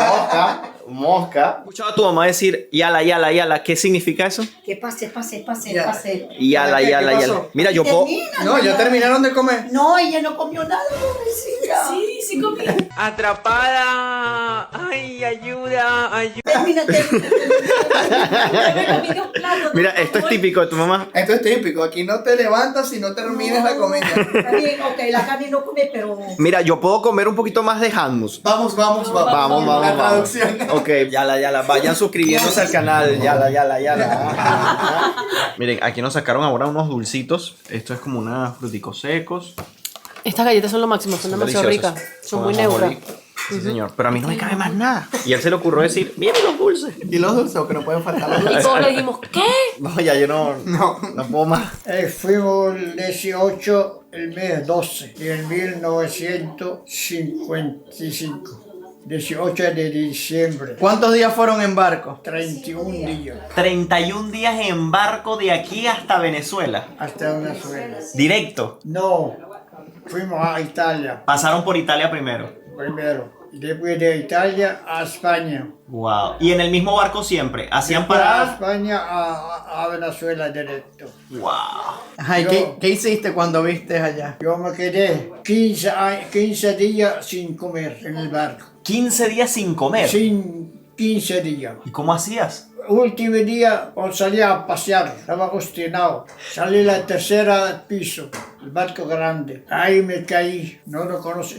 Speaker 1: Mosca. Escuchaba a tu mamá decir yala, yala, yala. ¿Qué significa eso?
Speaker 5: Que pase.
Speaker 2: Ya.
Speaker 1: Yala,
Speaker 2: ¿Qué
Speaker 1: yala,
Speaker 2: pasó?
Speaker 1: yala. Mira, yo puedo.
Speaker 5: Termina,
Speaker 2: No, ya terminaron de comer.
Speaker 5: No, ella no comió nada, pobrecita.
Speaker 3: Sí, comí.
Speaker 6: Atrapada. Ay, ayuda, ayuda.
Speaker 5: Termina.
Speaker 3: Me comí de un plato.
Speaker 1: Mira, esto es típico de tu mamá.
Speaker 2: Esto es típico. Aquí no te levantas si no terminas la comida.
Speaker 5: Está bien, ok, la carne no come, pero...
Speaker 1: Mira, yo puedo comer un poquito más de hummus.
Speaker 2: Vamos.
Speaker 1: Vamos.
Speaker 2: La traducción.
Speaker 1: Ok, yala. Vayan suscribiéndose al canal. Yala. Miren, aquí nos sacaron ahora unos dulcitos. Esto es como unos fruticos secos.
Speaker 3: Estas galletas son lo máximo, son demasiado
Speaker 1: deliciosas.
Speaker 3: ricas. Son muy
Speaker 1: ajonjolí.
Speaker 3: neutras.
Speaker 1: Sí, señor. Pero a mí no me cabe más nada. Y a él se le ocurrió decir, miren los dulces.
Speaker 2: Y los dulces, que no pueden faltar los
Speaker 3: Y
Speaker 2: dulces.
Speaker 3: todos le dijimos, ¿qué?
Speaker 1: No, ya yo no puedo más.
Speaker 7: Fuimos el 18, el mes 12, en 1955. 18 de diciembre,
Speaker 2: ¿Cuántos días fueron en barco?
Speaker 7: 31 días,
Speaker 1: 31 días en barco de aquí hasta Venezuela.
Speaker 7: hasta Venezuela.
Speaker 1: Directo.
Speaker 7: No, fuimos a Italia
Speaker 1: Pasaron por Italia primero.
Speaker 7: primero, y después de Italia a España.
Speaker 1: Wow. Y en el mismo barco siempre. Hacían
Speaker 7: Después a
Speaker 1: paradas.
Speaker 7: España a Venezuela directo.
Speaker 1: Wow.
Speaker 2: Ajá, ¿y qué hiciste cuando viste allá?
Speaker 7: Yo me quedé 15 días sin comer en el barco.
Speaker 1: 15 días sin comer.
Speaker 7: Sin 15 días.
Speaker 1: ¿Y cómo hacías?
Speaker 7: Último día salí a pasear, estaba obstinado. Salí al tercer piso, el barco grande. Ahí me caí,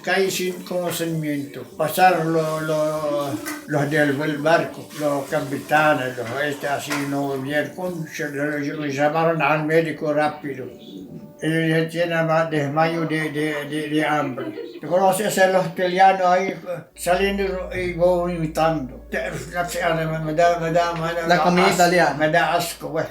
Speaker 7: caí sin conocimiento. Pasaron los del barco, los capitanes, así no vieron, lo llamaron al médico rápido. Él tiene más desmayo de hambre. ¿Te conoces a los italianos ahí saliendo y vomitando? Me da
Speaker 2: La comida
Speaker 7: asco,
Speaker 2: italiana.
Speaker 7: Me da asco, güey.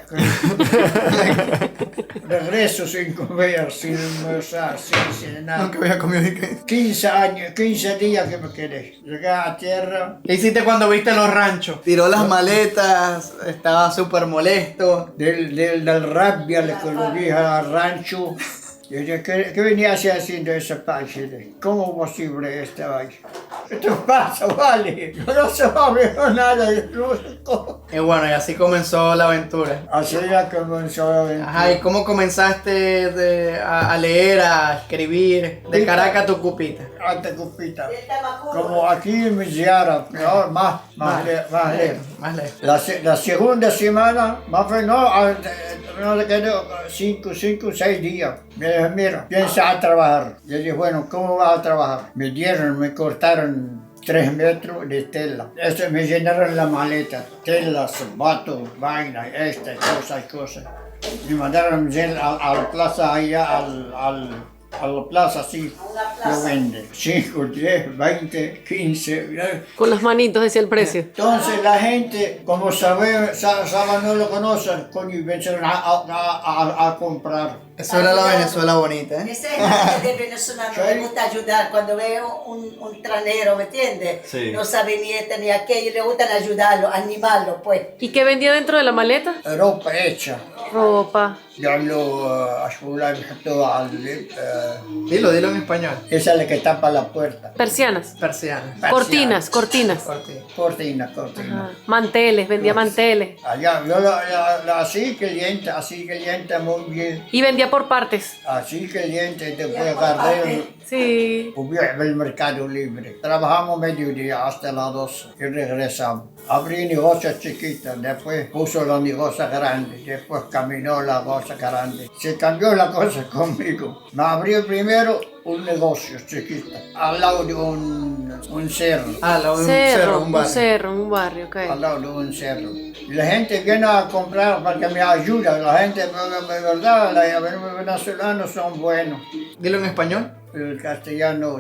Speaker 7: Regreso sin comer, sin almorzar, sin nada.
Speaker 2: Nunca había comido ni qué.
Speaker 7: 15 días que me quedé. Llegué a tierra.
Speaker 2: ¿Qué hiciste cuando viste los ranchos? Tiró las maletas, estaba súper molesto.
Speaker 7: Del rabia le dije al rancho, Yo dije, ¿qué venía haciendo esa página? ¿Cómo es posible esta vaina? Esto pasa, vale. Yo no sabía nada de músico.
Speaker 2: Y bueno, y así comenzó la aventura.
Speaker 7: Así ya comenzó la aventura.
Speaker 2: Ajá, ¿y cómo comenzaste a leer, a escribir de Caracas a Tucupita?
Speaker 7: Ante Cupita. Como aquí en Miziara, peor, más lejos.
Speaker 2: Más lejos.
Speaker 7: La segunda semana, más o menos, no le quedó 5 o 6 días. Me dijo, mira, piensa a trabajar. Yo dije, bueno, ¿cómo vas a trabajar? Me cortaron 3 metros de tela. Eso me llenaron la maleta. Tela, zapatos, vaina, cosas. Me mandaron a la plaza allá, a la plaza así, lo vende. 5, 10, 20, 15.
Speaker 3: Con las manitos decía el precio.
Speaker 7: Entonces la gente, como sabe, no lo conocen, coño, y vencieron a comprar.
Speaker 2: Eso era la Venezuela bonita, ¿eh?
Speaker 5: Esa es la gente de venezolano, me gusta ayudar. Cuando veo un tranero, ¿me entiendes?
Speaker 1: Sí.
Speaker 5: No sabe ni este ni aquello, le gustan ayudarlo, animarlo, pues.
Speaker 3: ¿Y qué vendía dentro de la maleta?
Speaker 7: Ropa hecha.
Speaker 3: Ropa.
Speaker 7: يعملوا عشبولة بيحطوها على
Speaker 2: Dilo en español.
Speaker 7: esa es la que tapa la puerta.
Speaker 3: Persianas.
Speaker 2: Persiana.
Speaker 3: Cortinas.
Speaker 7: Cortina.
Speaker 3: Ajá. Manteles, vendía manteles.
Speaker 7: Allá, yo así caliente muy bien.
Speaker 3: Y vendía por partes.
Speaker 7: Así caliente, después agarré
Speaker 3: Sí.
Speaker 7: el mercado libre. Trabajamos mediodía hasta las 12 y regresamos. Abrí negocios chiquitos, después puso los negocios grandes, después caminó la cosa grande. Se cambió la cosa conmigo. Me abrió primero un negocio chiquito, al lado de un cerro.
Speaker 2: Ah, un
Speaker 3: Un barrio, ok.
Speaker 7: Al lado de un cerro. Y la gente viene a comprar porque me ayuda. La gente, de verdad, los venezolanos son buenos.
Speaker 2: Dilo en español.
Speaker 7: El castellano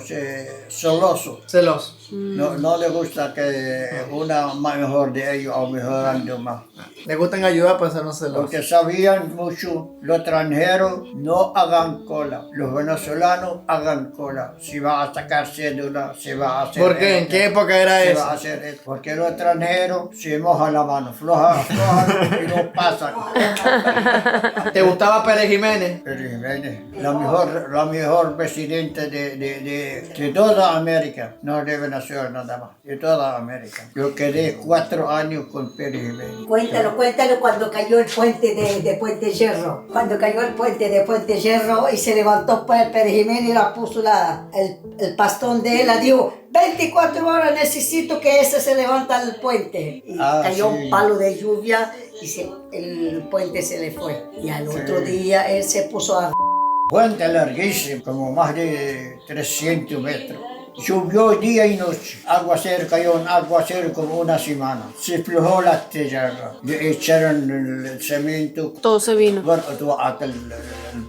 Speaker 7: celoso.
Speaker 2: Celoso.
Speaker 7: No le gusta que una más mejor de ellos o mejorando más.
Speaker 2: Le gustan ayudar para ser celosos.
Speaker 7: Porque sabían mucho, los extranjeros no hagan cola, los venezolanos hagan cola. Si va a sacar cédula, se va a hacer.
Speaker 2: ¿Por qué? ¿En qué época era
Speaker 7: se
Speaker 2: eso?
Speaker 7: va a hacer esto. Porque los extranjeros se mojan la mano, floja y no pasan.
Speaker 2: ¿Te gustaba Pérez Jiménez?
Speaker 7: Pero Jiménez, la mejor presidente de toda América, no de Venezuela nada más, de toda América. Yo quedé 4 años con Pérez Jiménez.
Speaker 5: Cuéntalo cuando cayó el puente de Puente Hierro. Cuando cayó el puente de Puente Hierro y se levantó Pérez Jiménez y la puso el pastón de él, la dijo, 24 horas necesito que ese se levanta el puente. Y cayó
Speaker 7: sí.
Speaker 5: un palo de lluvia y el puente se le fue. Y al otro día él se puso a...
Speaker 7: Puente larguísimo, como más de 300 metros. Llovió día y noche. Cayó un aguacero como una semana. Se aflojó la tierra. Le echaron el cemento.
Speaker 3: Todo se vino.
Speaker 7: Bueno, hasta el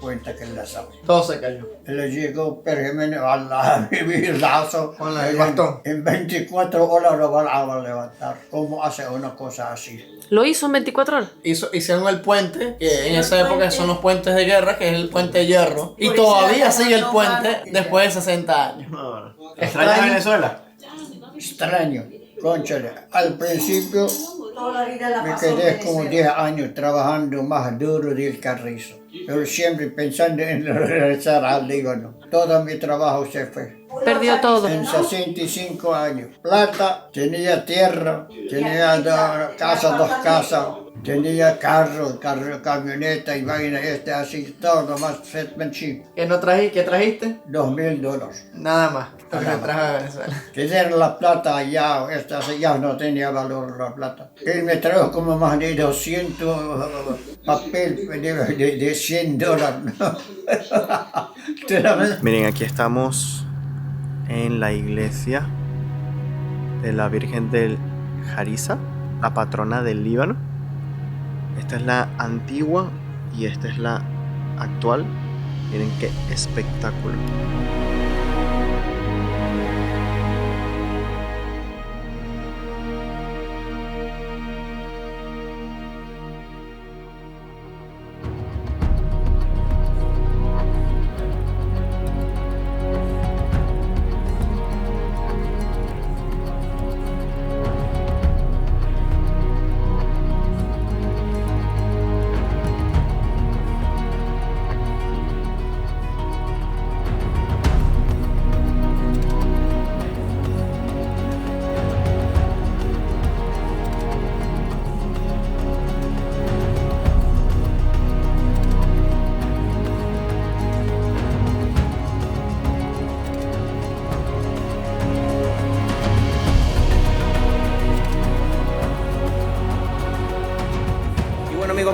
Speaker 7: puente que la sabe.
Speaker 2: Todo se cayó.
Speaker 7: Le llegó Pérez Jiménez a vivir lazo.
Speaker 2: Con el bastón.
Speaker 7: En 24 horas lo van a levantar. ¿Cómo hace una cosa así?
Speaker 3: ¿Lo hizo en 24 horas?
Speaker 2: Hicieron el puente, que en esa época son los puentes de guerra, que es el puente de hierro. Y todavía sigue el puente después de 60 años.
Speaker 1: ¿Extrañas Venezuela?
Speaker 7: Extraño. Cónchale, al principio
Speaker 5: Toda la vida la
Speaker 7: me
Speaker 5: pasó en
Speaker 7: quedé como
Speaker 5: Venezuela.
Speaker 7: 10 años trabajando más duro del carrizo. Pero siempre pensando en regresar al Líbano. Todo mi trabajo se fue.
Speaker 3: Perdió todo.
Speaker 7: En 65 años. Plata, tenía tierra, tenía 2 casas, tenía carro, camioneta y vaina así, todo más setmanship.
Speaker 2: ¿Qué trajiste?
Speaker 7: $2,000.
Speaker 2: Nada más. Lo que traje de Venezuela.
Speaker 7: Tener la plata allá, ya no tenía valor la plata. Él me trajo como más de 200 papel de $100.
Speaker 1: Miren, aquí estamos en la iglesia de la Virgen del Jarisa, la patrona del Líbano. Esta es la antigua y esta es la actual. Miren qué espectáculo.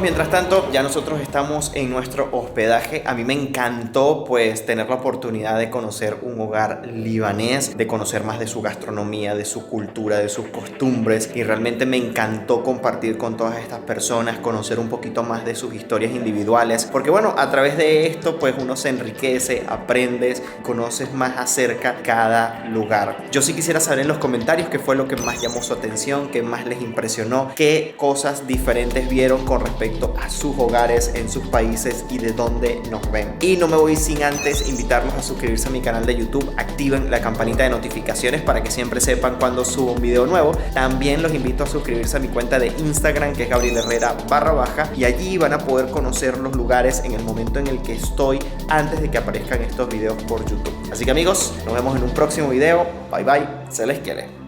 Speaker 1: amigos, mientras tanto, ya nosotros estamos en nuestro hospedaje. A mí me encantó pues tener la oportunidad de conocer un hogar libanés, de conocer más de su gastronomía, de su cultura, de sus costumbres, y realmente me encantó compartir con todas estas personas, conocer un poquito más de sus historias individuales, porque bueno, a través de esto pues uno se enriquece, aprendes, conoces más acerca cada lugar. Yo sí quisiera saber en los comentarios qué fue lo que más llamó su atención, qué más les impresionó, qué cosas diferentes vieron con respecto a sus hogares en sus países y de dónde nos ven. Y no me voy sin antes invitarlos a suscribirse a mi canal de YouTube, activen la campanita de notificaciones para que siempre sepan cuando subo un video nuevo. También los invito a suscribirse a mi cuenta de Instagram, que es Gabriel Herrera _, y allí van a poder conocer los lugares en el momento en el que estoy antes de que aparezcan estos videos por YouTube. Así que amigos, nos vemos en un próximo video. Bye bye, se les quiere.